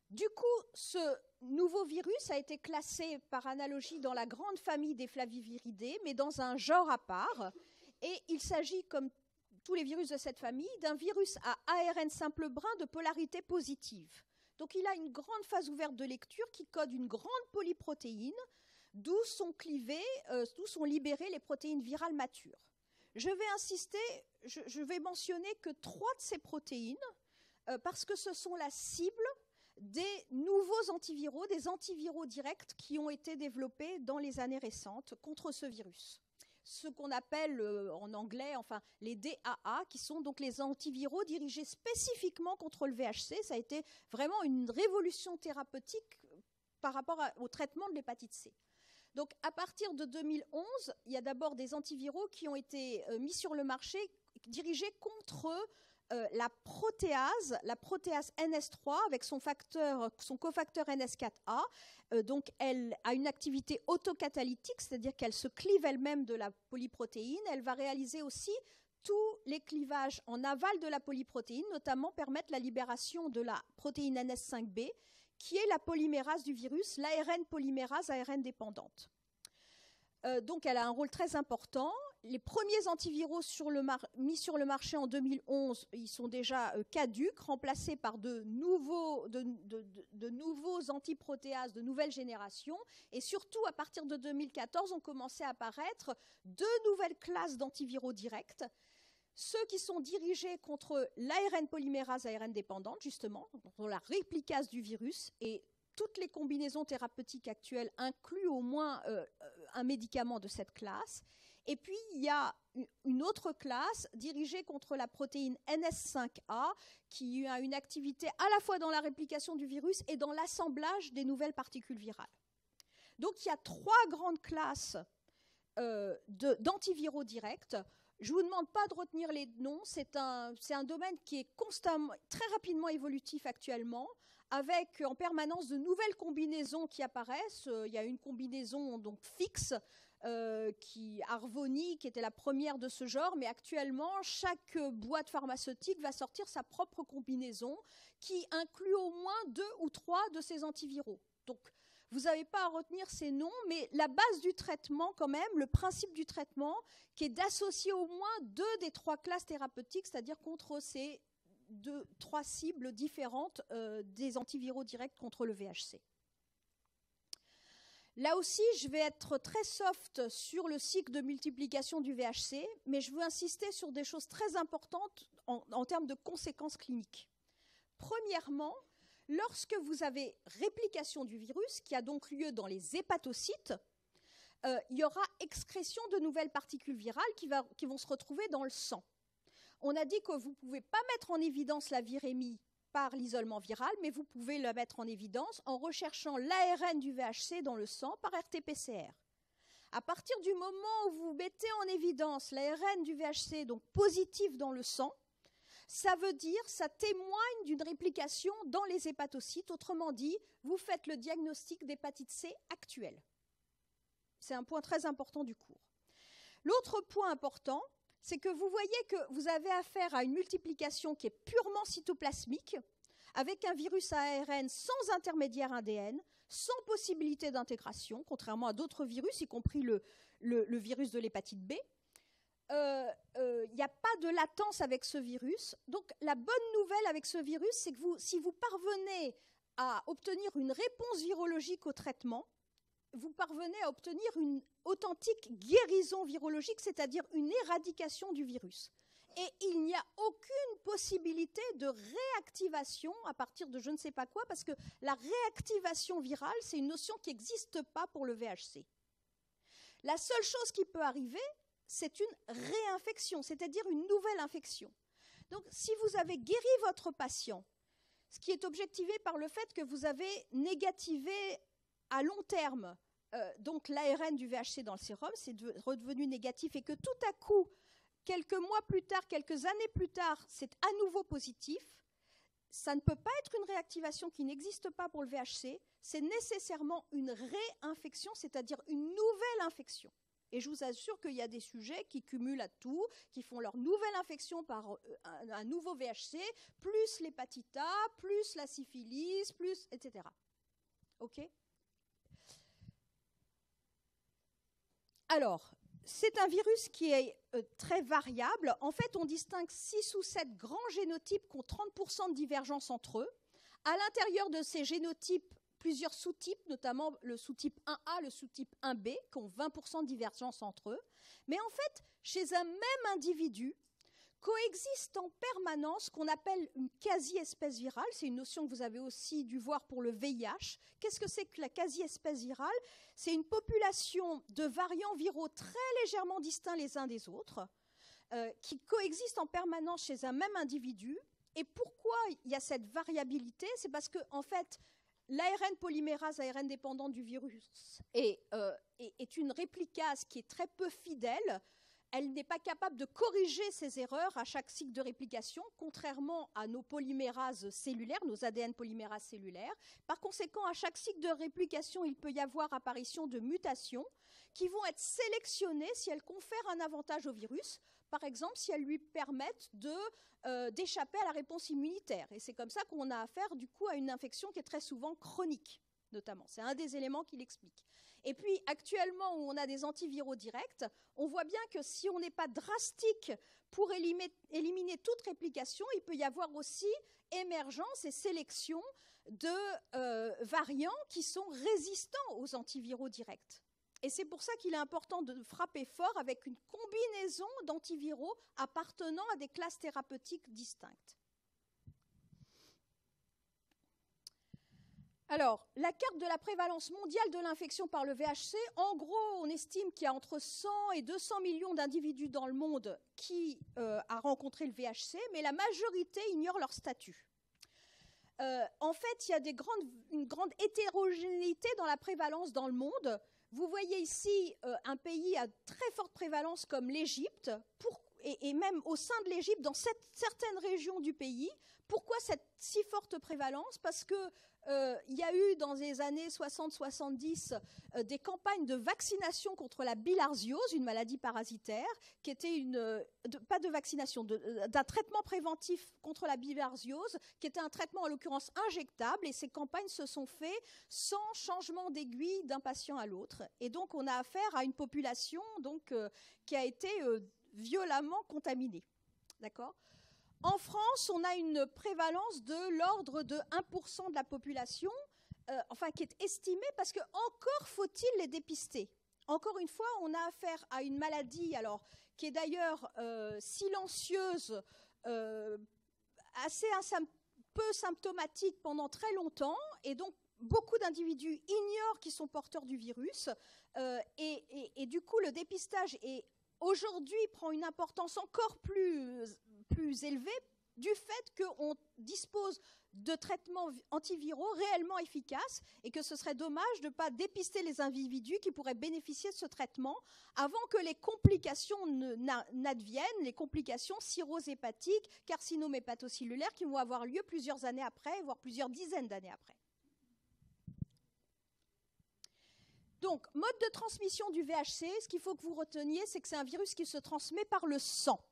Du coup, ce nouveau virus a été classé par analogie dans la grande famille des flaviviridés, mais dans un genre à part. Et il s'agit, comme tous les virus de cette famille, d'un virus à ARN simple brun de polarité positive. Donc il a une grande phase ouverte de lecture qui code une grande polyprotéine, d'où sont libérées les protéines virales matures. Je vais insister, je vais mentionner que 3 de ces protéines, parce que ce sont la cible des nouveaux antiviraux, des antiviraux directs qui ont été développés dans les années récentes contre ce virus. Ce qu'on appelle en anglais, enfin, les DAA, qui sont donc les antiviraux dirigés spécifiquement contre le VHC. Ça a été vraiment une révolution thérapeutique par rapport au traitement de l'hépatite C. Donc, à partir de 2011, il y a d'abord des antiviraux qui ont été mis sur le marché, dirigés contre la protéase NS3 avec son cofacteur NS4A. Donc, elle a une activité autocatalytique, c'est-à-dire qu'elle se clive elle-même de la polyprotéine. Elle va réaliser aussi tous les clivages en aval de la polyprotéine, notamment permettre la libération de la protéine NS5B, qui est la polymérase du virus, l'ARN polymérase ARN dépendante. Donc, elle a un rôle très important. Les premiers antiviraux mis sur le marché en 2011, ils sont déjà caducs, remplacés par de nouveaux antiprotéases de nouvelle génération. Et surtout, à partir de 2014, ont commencé à apparaître 2 nouvelles classes d'antiviraux directs. Ceux qui sont dirigés contre l'ARN polymérase ARN dépendante, justement, pour la réplicase du virus, et toutes les combinaisons thérapeutiques actuelles incluent au moins un médicament de cette classe. Et puis, il y a une autre classe dirigée contre la protéine NS5A qui a une activité à la fois dans la réplication du virus et dans l'assemblage des nouvelles particules virales. Donc, il y a 3 grandes classes d'antiviraux directs. Je ne vous demande pas de retenir les noms. C'est un domaine qui est constamment, très rapidement évolutif actuellement, avec en permanence de nouvelles combinaisons qui apparaissent. Il y a une combinaison donc fixe, Harvoni, qui était la première de ce genre, mais actuellement, chaque boîte pharmaceutique va sortir sa propre combinaison qui inclut au moins 2 ou 3 de ces antiviraux. Donc, vous n'avez pas à retenir ces noms, mais la base du traitement, quand même, le principe du traitement, qui est d'associer au moins 2 des 3 classes thérapeutiques, c'est-à-dire contre ces 3 cibles différentes des antiviraux directs contre le VHC. Là aussi, je vais être très soft sur le cycle de multiplication du VHC, mais je veux insister sur des choses très importantes en termes de conséquences cliniques. Premièrement, lorsque vous avez réplication du virus, qui a donc lieu dans les hépatocytes, il y aura excrétion de nouvelles particules virales qui vont se retrouver dans le sang. On a dit que vous ne pouvez pas mettre en évidence la virémie par l'isolement viral, mais vous pouvez la mettre en évidence en recherchant l'ARN du VHC dans le sang par RT-PCR. À partir du moment où vous mettez en évidence l'ARN du VHC, donc positif dans le sang, ça veut dire, ça témoigne d'une réplication dans les hépatocytes. Autrement dit, vous faites le diagnostic d'hépatite C actuelle. C'est un point très important du cours. L'autre point important, c'est que vous voyez que vous avez affaire à une multiplication qui est purement cytoplasmique, avec un virus à ARN sans intermédiaire ADN, sans possibilité d'intégration, contrairement à d'autres virus, y compris le virus de l'hépatite B. Il n'y a pas de latence avec ce virus. Donc la bonne nouvelle avec ce virus, c'est que si vous parvenez à obtenir une réponse virologique au traitement, vous parvenez à obtenir une authentique guérison virologique, c'est-à-dire une éradication du virus. Et il n'y a aucune possibilité de réactivation à partir de je ne sais pas quoi, parce que la réactivation virale, c'est une notion qui n'existe pas pour le VHC. La seule chose qui peut arriver, c'est une réinfection, c'est-à-dire une nouvelle infection. Donc, si vous avez guéri votre patient, ce qui est objectivé par le fait que vous avez négativé à long terme, donc l'ARN du VHC dans le sérum, c'est redevenu négatif et que tout à coup, quelques mois plus tard, quelques années plus tard, c'est à nouveau positif, ça ne peut pas être une réactivation qui n'existe pas pour le VHC, c'est nécessairement une réinfection, c'est-à-dire une nouvelle infection. Et je vous assure qu'il y a des sujets qui cumulent à tout, qui font leur nouvelle infection par un nouveau VHC, plus l'hépatite A, plus la syphilis, plus, etc. OK ? Alors, c'est un virus qui est très variable. En fait, on distingue 6 ou 7 grands génotypes qui ont 30% de divergence entre eux. À l'intérieur de ces génotypes, plusieurs sous-types, notamment le sous-type 1A, le sous-type 1B, qui ont 20% de divergence entre eux. Mais en fait, chez un même individu, coexiste en permanence ce qu'on appelle une quasi-espèce virale. C'est une notion que vous avez aussi dû voir pour le VIH. Qu'est-ce que c'est que la quasi-espèce virale? C'est une population de variants viraux très légèrement distincts les uns des autres, qui coexistent en permanence chez un même individu. Et pourquoi il y a cette variabilité? C'est parce que, en fait, l'ARN polymérase, ARN dépendant du virus, est une réplicase qui est très peu fidèle. Elle n'est pas capable de corriger ses erreurs à chaque cycle de réplication, contrairement à nos polymérases cellulaires, nos ADN polymérases cellulaires. Par conséquent, à chaque cycle de réplication, il peut y avoir apparition de mutations qui vont être sélectionnées si elles confèrent un avantage au virus, par exemple si elles lui permettent d'échapper à la réponse immunitaire. Et c'est comme ça qu'on a affaire du coup à une infection qui est très souvent chronique, notamment. C'est un des éléments qui l'explique. Et puis, actuellement, où on a des antiviraux directs, on voit bien que si on n'est pas drastique pour éliminer toute réplication, il peut y avoir aussi émergence et sélection de variants qui sont résistants aux antiviraux directs. Et c'est pour ça qu'il est important de frapper fort avec une combinaison d'antiviraux appartenant à des classes thérapeutiques distinctes. Alors, la carte de la prévalence mondiale de l'infection par le VHC, en gros, on estime qu'il y a entre 100 et 200 millions d'individus dans le monde qui a rencontré le VHC, mais la majorité ignore leur statut. En fait, il y a une grande hétérogénéité dans la prévalence dans le monde. Vous voyez ici un pays à très forte prévalence comme l'Égypte, et même au sein de l'Égypte, dans certaines régions du pays. Pourquoi cette si forte prévalence? Parce que il y a eu dans les années 60-70 des campagnes de vaccination contre la bilharziose, une maladie parasitaire, qui était pas de vaccination, d'un traitement préventif contre la bilharziose, qui était un traitement en l'occurrence injectable, et ces campagnes se sont faites sans changement d'aiguille d'un patient à l'autre. Et donc on a affaire à une population qui a été violemment contaminée. D'accord ? En France, on a une prévalence de l'ordre de 1% de la population, qui est estimée, parce que encore faut-il les dépister. Encore une fois, on a affaire à une maladie, qui est d'ailleurs silencieuse, assez peu symptomatique pendant très longtemps, et donc beaucoup d'individus ignorent qu'ils sont porteurs du virus, et du coup, le dépistage aujourd'hui prend une importance encore plus élevée du fait qu'on dispose de traitements antiviraux réellement efficaces et que ce serait dommage de ne pas dépister les individus qui pourraient bénéficier de ce traitement avant que les complications n'adviennent, les complications cirrhose hépatique, carcinome hépatocellulaire qui vont avoir lieu plusieurs années après, voire plusieurs dizaines d'années après. Donc, mode de transmission du VHC, ce qu'il faut que vous reteniez, c'est que c'est un virus qui se transmet par le sang.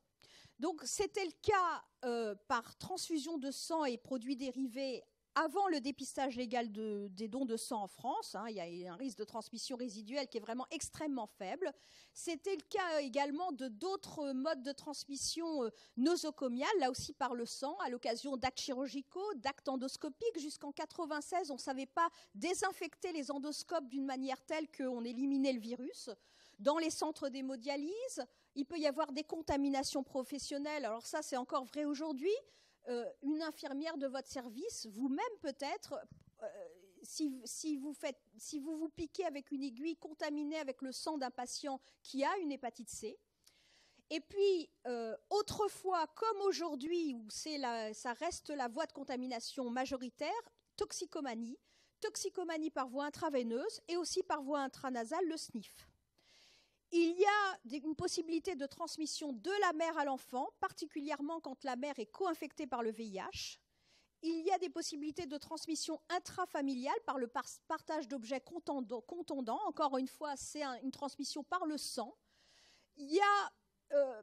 Donc, c'était le cas par transfusion de sang et produits dérivés avant le dépistage légal des dons de sang en France. Il y a un risque de transmission résiduelle qui est vraiment extrêmement faible. C'était le cas également de d'autres modes de transmission nosocomiale, là aussi par le sang, à l'occasion d'actes chirurgicaux, d'actes endoscopiques. Jusqu'en 1996, on ne savait pas désinfecter les endoscopes d'une manière telle qu'on éliminait le virus. Dans les centres d'hémodialyse, il peut y avoir des contaminations professionnelles. Alors ça, c'est encore vrai aujourd'hui. Une infirmière de votre service, vous-même peut-être, si vous vous piquez avec une aiguille contaminée avec le sang d'un patient qui a une hépatite C. Et puis, autrefois, comme aujourd'hui, où ça reste la voie de contamination majoritaire, toxicomanie par voie intraveineuse et aussi par voie intranasale, le SNIF. Il y a une possibilité de transmission de la mère à l'enfant, particulièrement quand la mère est co-infectée par le VIH. Il y a des possibilités de transmission intrafamiliale par le partage d'objets contondants. Encore une fois, c'est une transmission par le sang. Il y a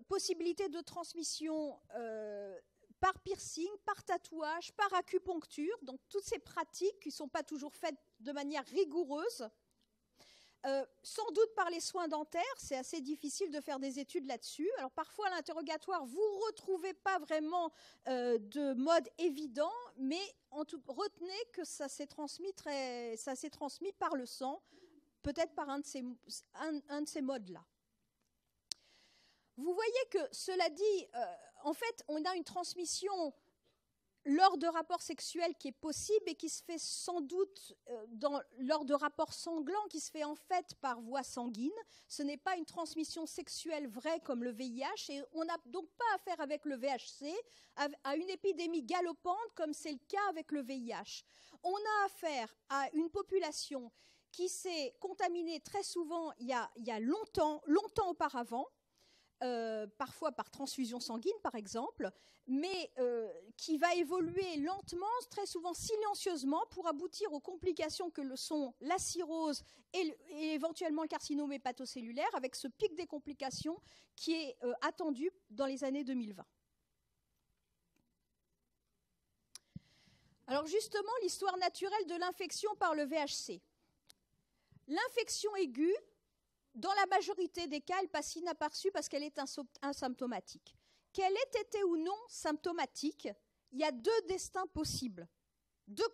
possibilité de transmission par piercing, par tatouage, par acupuncture. Donc, toutes ces pratiques qui ne sont pas toujours faites de manière rigoureuse. Sans doute par les soins dentaires, c'est assez difficile de faire des études là-dessus. Alors parfois à l'interrogatoire, vous ne retrouvez pas vraiment de mode évident, mais retenez que ça s'est transmis par le sang, peut-être par un de ces modes-là. Vous voyez que, cela dit, en fait, on a une transmission lors de rapports sexuels qui est possible et qui se fait sans doute lors de rapports sanglants, qui se fait en fait par voie sanguine. Ce n'est pas une transmission sexuelle vraie comme le VIH, et on n'a donc pas affaire avec le VHC à une épidémie galopante comme c'est le cas avec le VIH. On a affaire à une population qui s'est contaminée très souvent il y a longtemps auparavant, parfois par transfusion sanguine par exemple, mais qui va évoluer lentement, très souvent silencieusement, pour aboutir aux complications que le sont la cirrhose et éventuellement le carcinome hépatocellulaire, avec ce pic des complications qui est attendu dans les années 2020. Alors justement, l'histoire naturelle de l'infection par le VHC. L'infection aiguë, dans la majorité des cas, elle passe inaperçue parce qu'elle est asymptomatique. Qu'elle ait été ou non symptomatique, il y a deux destins possibles, deux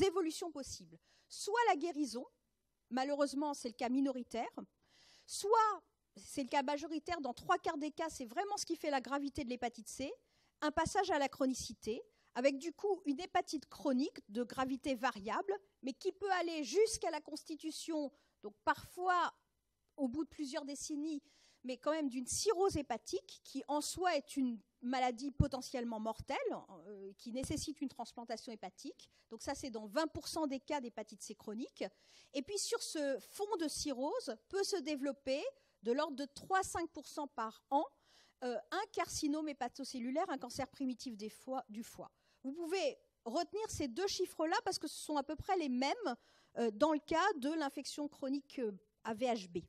évolutions possibles. Soit la guérison, malheureusement c'est le cas minoritaire, soit, c'est le cas majoritaire, dans 3/4 des cas, c'est vraiment ce qui fait la gravité de l'hépatite C, un passage à la chronicité, avec du coup une hépatite chronique de gravité variable, mais qui peut aller jusqu'à la constitution, donc parfois au bout de plusieurs décennies, mais quand même d'une cirrhose hépatique, qui en soi est une maladie potentiellement mortelle, qui nécessite une transplantation hépatique. Donc ça, c'est dans 20% des cas d'hépatite C chronique. Et puis sur ce fond de cirrhose, peut se développer de l'ordre de 3-5% par an, un carcinome hépatocellulaire, un cancer primitif du foie. Vous pouvez retenir ces deux chiffres-là parce que ce sont à peu près les mêmes dans le cas de l'infection chronique à VHB.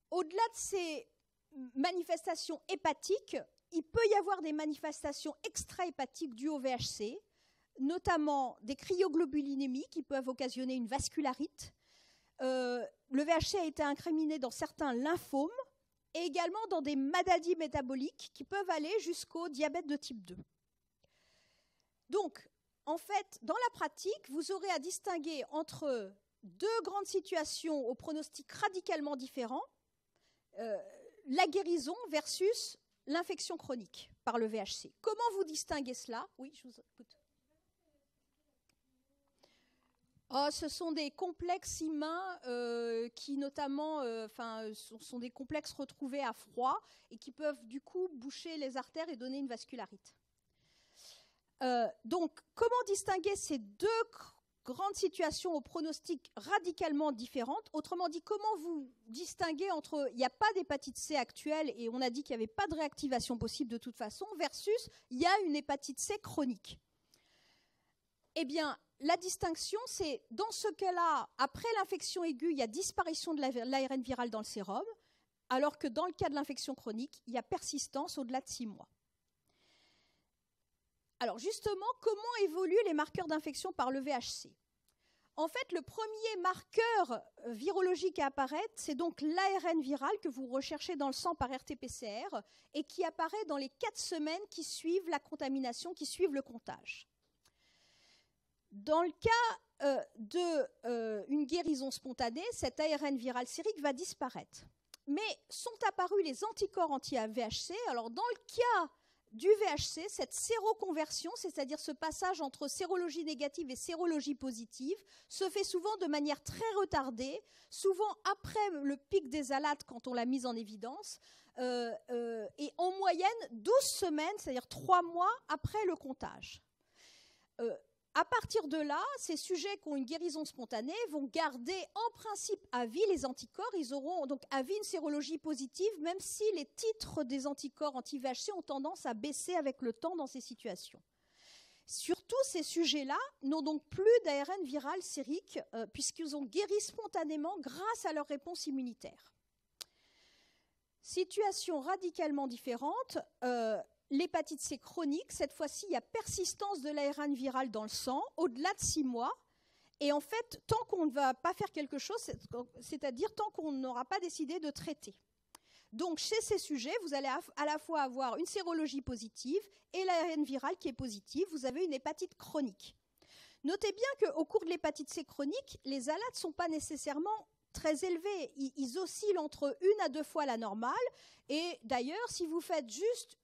Au-delà de ces manifestations hépatiques, il peut y avoir des manifestations extra-hépatiques dues au VHC, notamment des cryoglobulinémies qui peuvent occasionner une vascularite. Le VHC a été incriminé dans certains lymphomes et également dans des maladies métaboliques qui peuvent aller jusqu'au diabète de type 2. Donc, en fait, dans la pratique, vous aurez à distinguer entre deux grandes situations au pronostic radicalement différent, la guérison versus l'infection chronique par le VHC. Comment vous distinguez cela? Oui, je vous écoute. Oh, ce sont des complexes humains qui notamment sont des complexes retrouvés à froid et qui peuvent du coup boucher les artères et donner une vascularite. Donc, comment distinguer ces deux grandes situations au pronostic radicalement différentes? Autrement dit, comment vous distinguez entre il n'y a pas d'hépatite C actuelle et on a dit qu'il n'y avait pas de réactivation possible de toute façon versus il y a une hépatite C chronique? Eh bien, la distinction, c'est dans ce cas-là, après l'infection aiguë, il y a disparition de l'ARN viral dans le sérum, alors que dans le cas de l'infection chronique, il y a persistance au-delà de 6 mois. Alors justement, comment évoluent les marqueurs d'infection par le VHC? En fait, le premier marqueur virologique à apparaître, c'est donc l'ARN viral que vous recherchez dans le sang par RT-PCR et qui apparaît dans les 4 semaines qui suivent la contamination, qui suivent le comptage. Dans le cas d'une guérison spontanée, cet ARN viral sérique va disparaître. Mais sont apparus les anticorps anti-VHC. Alors dans le cas du VHC, cette séroconversion, c'est-à-dire ce passage entre sérologie négative et sérologie positive, se fait souvent de manière très retardée, souvent après le pic des alates quand on l'a mise en évidence, et en moyenne 12 semaines, c'est-à-dire 3 mois après le comptage. À partir de là, ces sujets qui ont une guérison spontanée vont garder en principe à vie les anticorps. Ils auront donc à vie une sérologie positive, même si les titres des anticorps anti-VHC ont tendance à baisser avec le temps dans ces situations. Surtout, ces sujets-là n'ont donc plus d'ARN viral sérique, puisqu'ils ont guéri spontanément grâce à leur réponse immunitaire. Situation radicalement différente. L'hépatite C chronique, cette fois-ci, il y a persistance de l'ARN viral dans le sang, au-delà de 6 mois, Et en fait, tant qu'on ne va pas faire quelque chose, c'est-à-dire tant qu'on n'aura pas décidé de traiter. Donc, chez ces sujets, vous allez à la fois avoir une sérologie positive et l'ARN viral qui est positif. Vous avez une hépatite chronique. Notez bien qu'au cours de l'hépatite C chronique, les ALAT ne sont pas nécessairement très élevés. Ils oscillent entre 1 à 2 fois la normale. Et d'ailleurs, si vous faites juste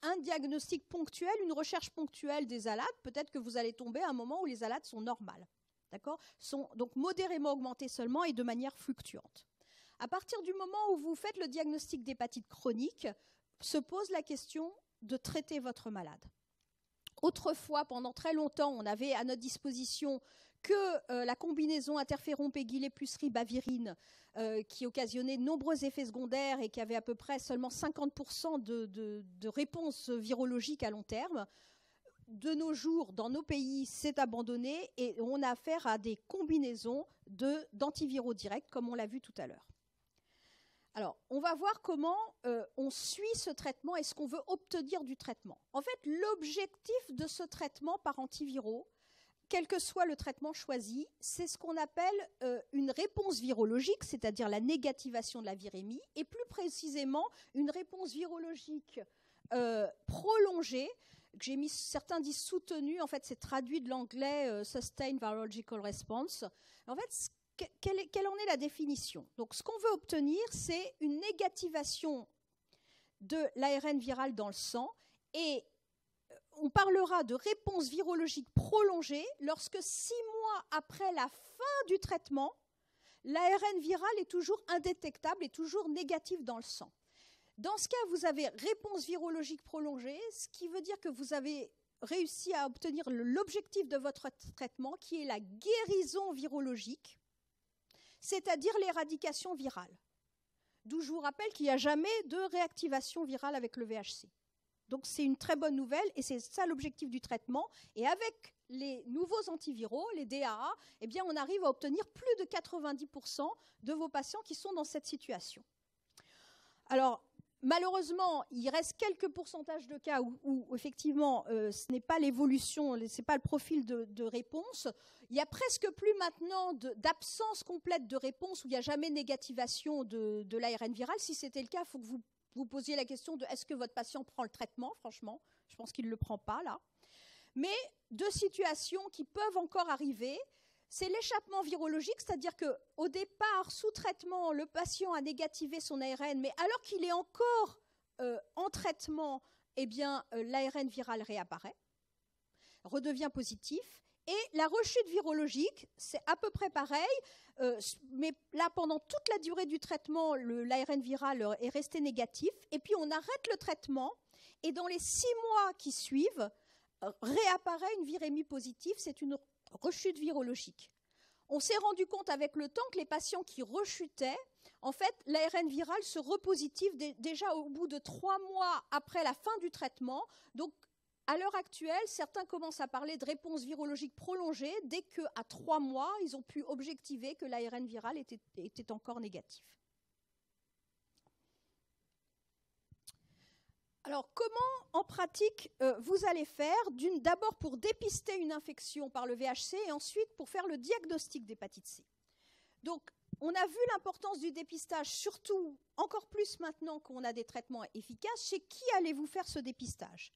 un diagnostic ponctuel, une recherche ponctuelle des ALAT, peut-être que vous allez tomber à un moment où les ALAT sont normales. D'accord ? Sont donc modérément augmentées seulement et de manière fluctuante. À partir du moment où vous faites le diagnostic d'hépatite chronique, se pose la question de traiter votre malade. Autrefois, pendant très longtemps, on avait à notre disposition que la combinaison interféron pegylé plus ribavirine qui occasionnait de nombreux effets secondaires et qui avait à peu près seulement 50% de réponse virologique à long terme. De nos jours, dans nos pays, c'est abandonné et on a affaire à des combinaisons d'antiviraux directs, comme on l'a vu tout à l'heure. Alors, on va voir comment on suit ce traitement et ce qu'on veut obtenir du traitement. En fait, l'objectif de ce traitement par antiviraux, quel que soit le traitement choisi, c'est ce qu'on appelle une réponse virologique, c'est-à-dire la négativation de la virémie, et plus précisément une réponse virologique prolongée, que j'ai mis, certains disent soutenue, en fait c'est traduit de l'anglais Sustained Virological Response. En fait, quelle en est la définition? Donc, ce qu'on veut obtenir, c'est une négativation de l'ARN viral dans le sang et on parlera de réponse virologique prolongée lorsque 6 mois après la fin du traitement, l'ARN viral est toujours indétectable et toujours négatif dans le sang. Dans ce cas, vous avez réponse virologique prolongée, ce qui veut dire que vous avez réussi à obtenir l'objectif de votre traitement, qui est la guérison virologique, c'est-à-dire l'éradication virale. D'où je vous rappelle qu'il n'y a jamais de réactivation virale avec le VHC. Donc c'est une très bonne nouvelle et c'est ça l'objectif du traitement. Et avec les nouveaux antiviraux, les DAA, eh bien on arrive à obtenir plus de 90% de vos patients qui sont dans cette situation. Alors, malheureusement, il reste quelques pourcentages de cas où effectivement, ce n'est pas l'évolution, ce n'est pas le profil de réponse. Il n'y a presque plus maintenant d'absence complète de réponse où il n'y a jamais négativation de l'ARN viral. Si c'était le cas, il faut que vous posiez la question de est-ce que votre patient prend le traitement, franchement. Je pense qu'il ne le prend pas, là. Mais deux situations qui peuvent encore arriver, c'est l'échappement virologique, c'est-à-dire qu'au départ, sous traitement, le patient a négativé son ARN, mais alors qu'il est encore en traitement, eh bien, l'ARN viral réapparaît, redevient positif. Et la rechute virologique, c'est à peu près pareil, mais là, pendant toute la durée du traitement, l'ARN viral est resté négatif, et puis on arrête le traitement, et dans les 6 mois qui suivent, réapparaît une virémie positive, c'est une rechute virologique. On s'est rendu compte avec le temps que les patients qui rechutaient, en fait, l'ARN viral se repositive déjà au bout de 3 mois après la fin du traitement. Donc, à l'heure actuelle, certains commencent à parler de réponse virologique prolongée dès qu'à 3 mois, ils ont pu objectiver que l'ARN viral était encore négatif. Alors, comment, en pratique, vous allez faire? D'abord pour dépister une infection par le VHC et ensuite pour faire le diagnostic d'hépatite C. Donc, on a vu l'importance du dépistage, surtout encore plus maintenant qu'on a des traitements efficaces. Chez qui allez-vous faire ce dépistage?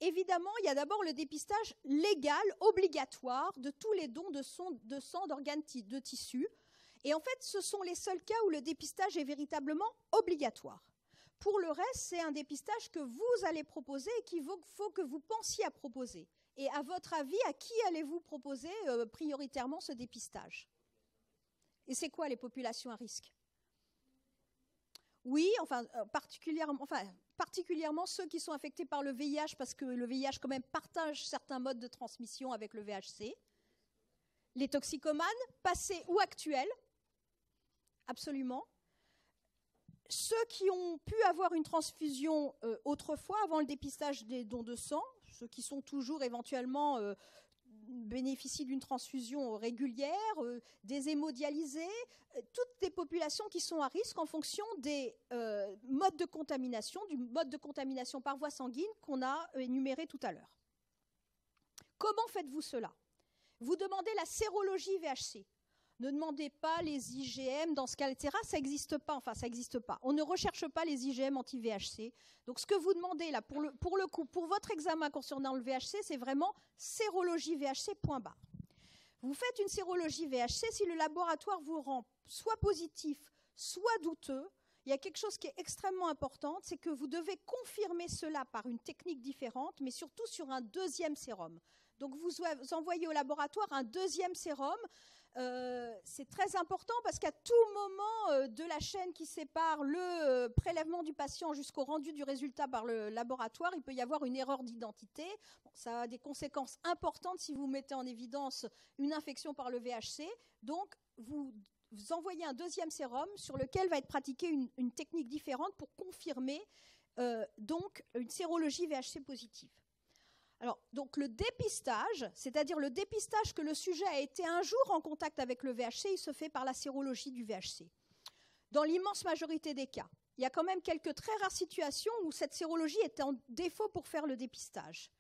Évidemment, il y a d'abord le dépistage légal, obligatoire, de tous les dons de sang, d'organes, de tissus. Et en fait, ce sont les seuls cas où le dépistage est véritablement obligatoire. Pour le reste, c'est un dépistage que vous allez proposer et qu'il faut que vous pensiez à proposer. Et à votre avis, à qui allez-vous proposer prioritairement ce dépistage? Et c'est quoi les populations à risque? Oui, particulièrement ceux qui sont affectés par le VIH, parce que le VIH quand même partage certains modes de transmission avec le VHC. Les toxicomanes, passés ou actuels, absolument. Ceux qui ont pu avoir une transfusion autrefois, avant le dépistage des dons de sang, ceux qui sont toujours éventuellement bénéficient d'une transfusion régulière, des hémodialysés, toutes des populations qui sont à risque en fonction des modes de contamination, du mode de contamination par voie sanguine qu'on a énuméré tout à l'heure. Comment faites-vous cela? Vous demandez la sérologie VHC. Ne demandez pas les IgM dans ce cas, etc. Ça n'existe pas. Enfin, ça n'existe pas. On ne recherche pas les IgM anti-VHC. Donc, ce que vous demandez là, pour le coup, pour votre examen concernant le VHC, c'est vraiment sérologie VHC, point barre. Vous faites une sérologie VHC. Si le laboratoire vous rend soit positif, soit douteux, il y a quelque chose qui est extrêmement important, c'est que vous devez confirmer cela par une technique différente, mais surtout sur un deuxième sérum. Donc, vous envoyez au laboratoire un deuxième sérum. C'est très important parce qu'à tout moment de la chaîne qui sépare le prélèvement du patient jusqu'au rendu du résultat par le laboratoire, il peut y avoir une erreur d'identité. Bon, ça a des conséquences importantes si vous mettez en évidence une infection par le VHC. Donc, vous envoyez un deuxième sérum sur lequel va être pratiquée une technique différente pour confirmer donc une sérologie VHC positive. Alors, donc le dépistage, c'est-à-dire le dépistage que le sujet a été un jour en contact avec le VHC, il se fait par la sérologie du VHC. Dans l'immense majorité des cas, il y a quand même quelques très rares situations où cette sérologie est en défaut pour faire le dépistage.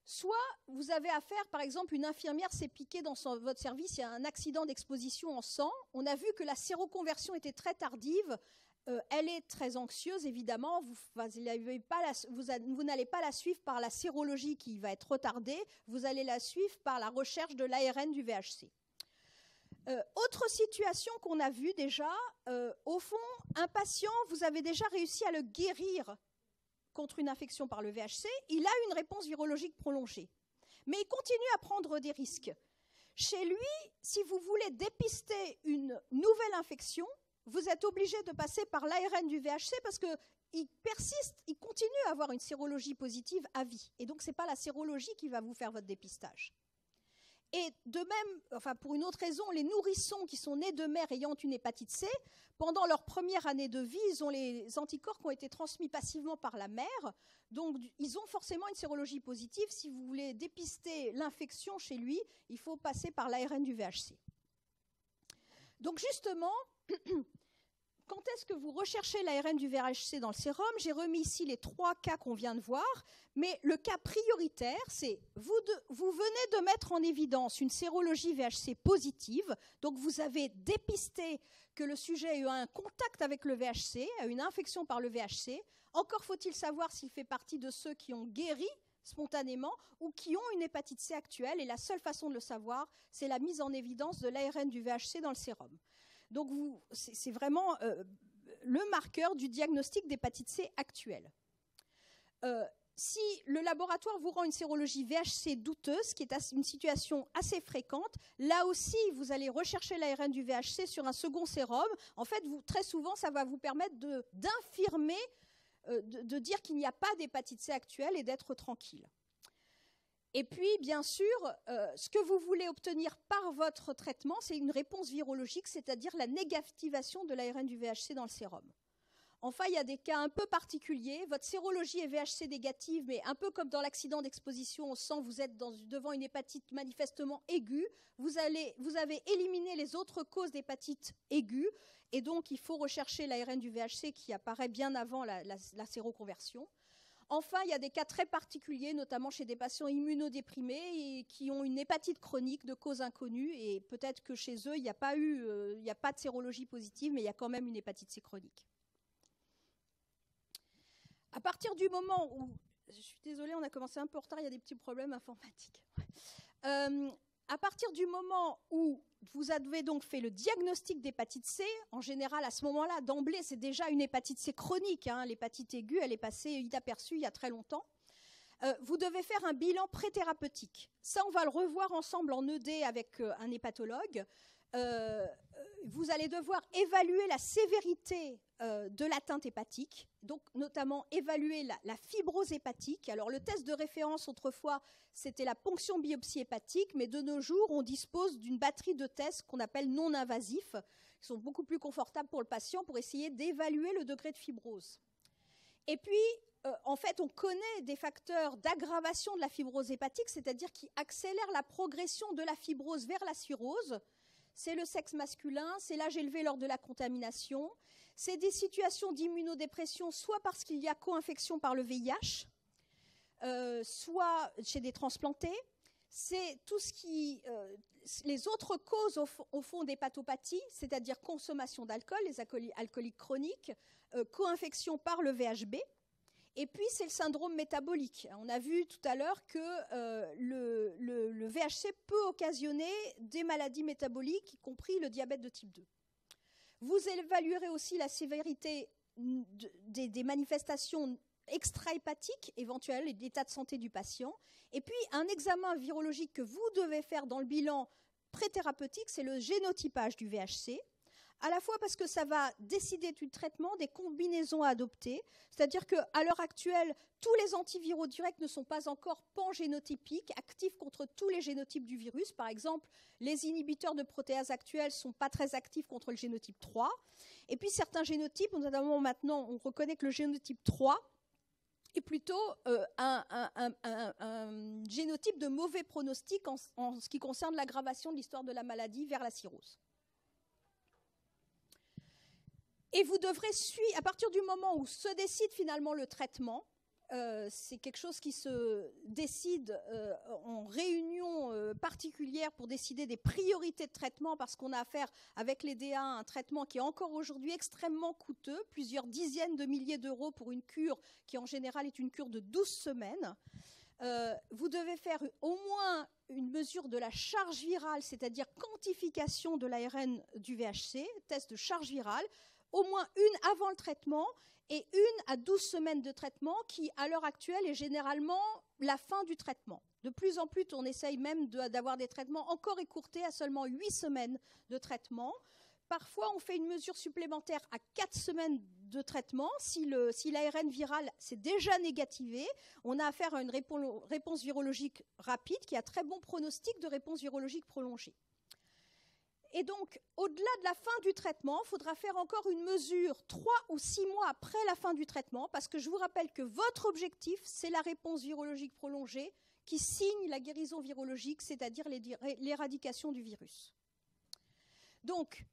Soit vous avez affaire, par exemple, une infirmière s'est piquée dans votre service, il y a un accident d'exposition en sang, on a vu que la séroconversion était très tardive, elle est très anxieuse, évidemment, vous n'allez pas la suivre par la sérologie qui va être retardée, vous allez la suivre par la recherche de l'ARN du VHC. Autre situation qu'on a vue déjà, au fond, un patient, vous avez déjà réussi à le guérir contre une infection par le VHC, il a une réponse virologique prolongée, mais il continue à prendre des risques. Chez lui, si vous voulez dépister une nouvelle infection, vous êtes obligé de passer par l'ARN du VHC parce qu'il persiste, il continue à avoir une sérologie positive à vie. Et donc, ce n'est pas la sérologie qui va vous faire votre dépistage. Et de même, enfin, pour une autre raison, les nourrissons qui sont nés de mère ayant une hépatite C, pendant leur première année de vie, ils ont les anticorps qui ont été transmis passivement par la mère. Donc, ils ont forcément une sérologie positive. Si vous voulez dépister l'infection chez lui, il faut passer par l'ARN du VHC. Donc, justement, quand est-ce que vous recherchez l'ARN du VHC dans le sérum? J'ai remis ici les 3 cas qu'on vient de voir, mais le cas prioritaire, c'est vous venez de mettre en évidence une sérologie VHC positive, donc vous avez dépisté que le sujet a eu un contact avec le VHC, a eu une infection par le VHC. Encore faut-il savoir s'il fait partie de ceux qui ont guéri spontanément ou qui ont une hépatite C actuelle, et la seule façon de le savoir, c'est la mise en évidence de l'ARN du VHC dans le sérum. Donc, c'est vraiment le marqueur du diagnostic d'hépatite C actuelle. Si le laboratoire vous rend une sérologie VHC douteuse, qui est une situation assez fréquente, là aussi, vous allez rechercher l'ARN du VHC sur un second sérum. En fait, très souvent, ça va vous permettre d'infirmer, de dire qu'il n'y a pas d'hépatite C actuelle et d'être tranquille. Et puis, bien sûr, ce que vous voulez obtenir par votre traitement, c'est une réponse virologique, c'est-à-dire la négativation de l'ARN du VHC dans le sérum. Enfin, il y a des cas un peu particuliers. Votre sérologie est VHC négative, mais un peu comme dans l'accident d'exposition au sang, vous êtes devant une hépatite manifestement aiguë. Vous avez éliminé les autres causes d'hépatite aiguë, et donc il faut rechercher l'ARN du VHC qui apparaît bien avant la séroconversion. Enfin, il y a des cas très particuliers, notamment chez des patients immunodéprimés et qui ont une hépatite chronique de cause inconnue. Et peut-être que chez eux, il n'y a pas de sérologie positive, mais il y a quand même une hépatite C chronique. À partir du moment où... Je suis désolée, on a commencé un peu en retard, il y a des petits problèmes informatiques. À partir du moment où vous avez donc fait le diagnostic d'hépatite C, en général, à ce moment-là, d'emblée, c'est déjà une hépatite C chronique. L'hépatite aiguë, elle est passée inaperçue il y a très longtemps. Vous devez faire un bilan préthérapeutique. Ça, on va le revoir ensemble en ED avec un hépatologue. Vous allez devoir évaluer la sévérité de l'atteinte hépatique, donc notamment évaluer la fibrose hépatique. Alors le test de référence autrefois, c'était la ponction biopsie hépatique, mais de nos jours, on dispose d'une batterie de tests qu'on appelle non invasifs, qui sont beaucoup plus confortables pour le patient pour essayer d'évaluer le degré de fibrose. Et puis, en fait, on connaît des facteurs d'aggravation de la fibrose hépatique, c'est-à-dire qui accélèrent la progression de la fibrose vers la cirrhose. C'est le sexe masculin, c'est l'âge élevé lors de la contamination, c'est des situations d'immunodépression, soit parce qu'il y a co-infection par le VIH, soit chez des transplantés, c'est tout ce qui... les autres causes au fond d'hépatopathie, c'est-à-dire consommation d'alcool, les alcooliques chroniques, co-infection par le VHB, et puis c'est le syndrome métabolique. On a vu tout à l'heure que le VHC peut occasionner des maladies métaboliques, y compris le diabète de type 2. Vous évaluerez aussi la sévérité des manifestations extra-hépatiques éventuelles et l'état de santé du patient. Et puis un examen virologique que vous devez faire dans le bilan préthérapeutique, c'est le génotypage du VHC, à la fois parce que ça va décider du traitement, des combinaisons à adopter, c'est-à-dire qu'à l'heure actuelle, tous les antiviraux directs ne sont pas encore pangénotypiques, actifs contre tous les génotypes du virus. Par exemple, les inhibiteurs de protéases actuels ne sont pas très actifs contre le génotype 3. Et puis certains génotypes, notamment maintenant, on reconnaît que le génotype 3 est plutôt un génotype de mauvais pronostic en ce qui concerne l'aggravation de l'histoire de la maladie vers la cirrhose. Et vous devrez suivre, à partir du moment où se décide finalement le traitement, c'est quelque chose qui se décide en réunion particulière pour décider des priorités de traitement, parce qu'on a affaire avec les DA à un traitement qui est encore aujourd'hui extrêmement coûteux, plusieurs dizaines de milliers d'euros pour une cure qui en général est une cure de 12 semaines. Vous devez faire au moins une mesure de la charge virale, c'est-à-dire quantification de l'ARN du VHC, test de charge virale, au moins une avant le traitement et une à 12 semaines de traitement qui, à l'heure actuelle, est généralement la fin du traitement. De plus en plus, on essaye même d'avoir des traitements encore écourtés à seulement 8 semaines de traitement. Parfois, on fait une mesure supplémentaire à 4 semaines de traitement. Si l'ARN viral s'est déjà négativé, on a affaire à une réponse virologique rapide qui a très bon pronostic de réponse virologique prolongée. Et donc, au-delà de la fin du traitement, il faudra faire encore une mesure 3 ou 6 mois après la fin du traitement, parce que je vous rappelle que votre objectif, c'est la réponse virologique prolongée qui signe la guérison virologique, c'est-à-dire l'éradication du virus. Donc,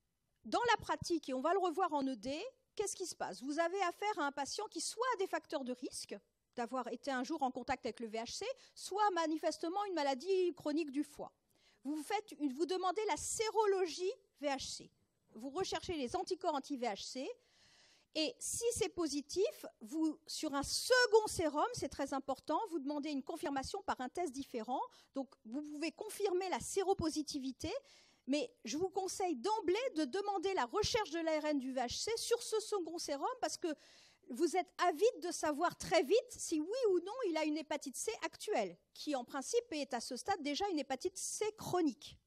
dans la pratique, et on va le revoir en ED, qu'est-ce qui se passe? Vous avez affaire à un patient qui soit a des facteurs de risque d'avoir été un jour en contact avec le VHC, soit manifestement une maladie chronique du foie. Vous demandez la sérologie VHC. Vous recherchez les anticorps anti-VHC. Et si c'est positif, sur un second sérum, c'est très important, vous demandez une confirmation par un test différent. Donc, vous pouvez confirmer la séropositivité, mais je vous conseille d'emblée de demander la recherche de l'ARN du VHC sur ce second sérum, parce que vous êtes avide de savoir très vite si oui ou non il a une hépatite C actuelle, qui en principe est à ce stade déjà une hépatite C chronique.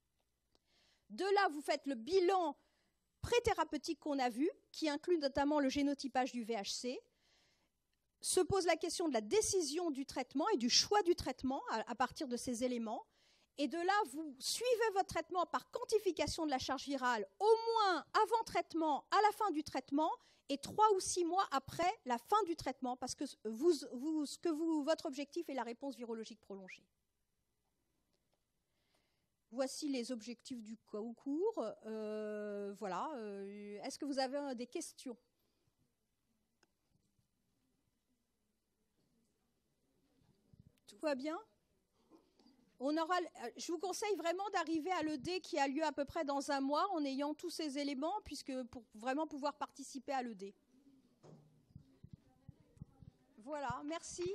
De là, vous faites le bilan préthérapeutique qu'on a vu, qui inclut notamment le génotypage du VHC. Se pose la question de la décision du traitement et du choix du traitement à partir de ces éléments. Et de là, vous suivez votre traitement par quantification de la charge virale, au moins avant traitement, à la fin du traitement, et 3 ou 6 mois après la fin du traitement, parce que votre objectif est la réponse virologique prolongée. Voici les objectifs du concours. Voilà. Est-ce que vous avez des questions? Tout va bien? Je vous conseille vraiment d'arriver à l'ED qui a lieu à peu près dans un mois en ayant tous ces éléments, pour vraiment pouvoir participer à l'ED. Voilà, merci.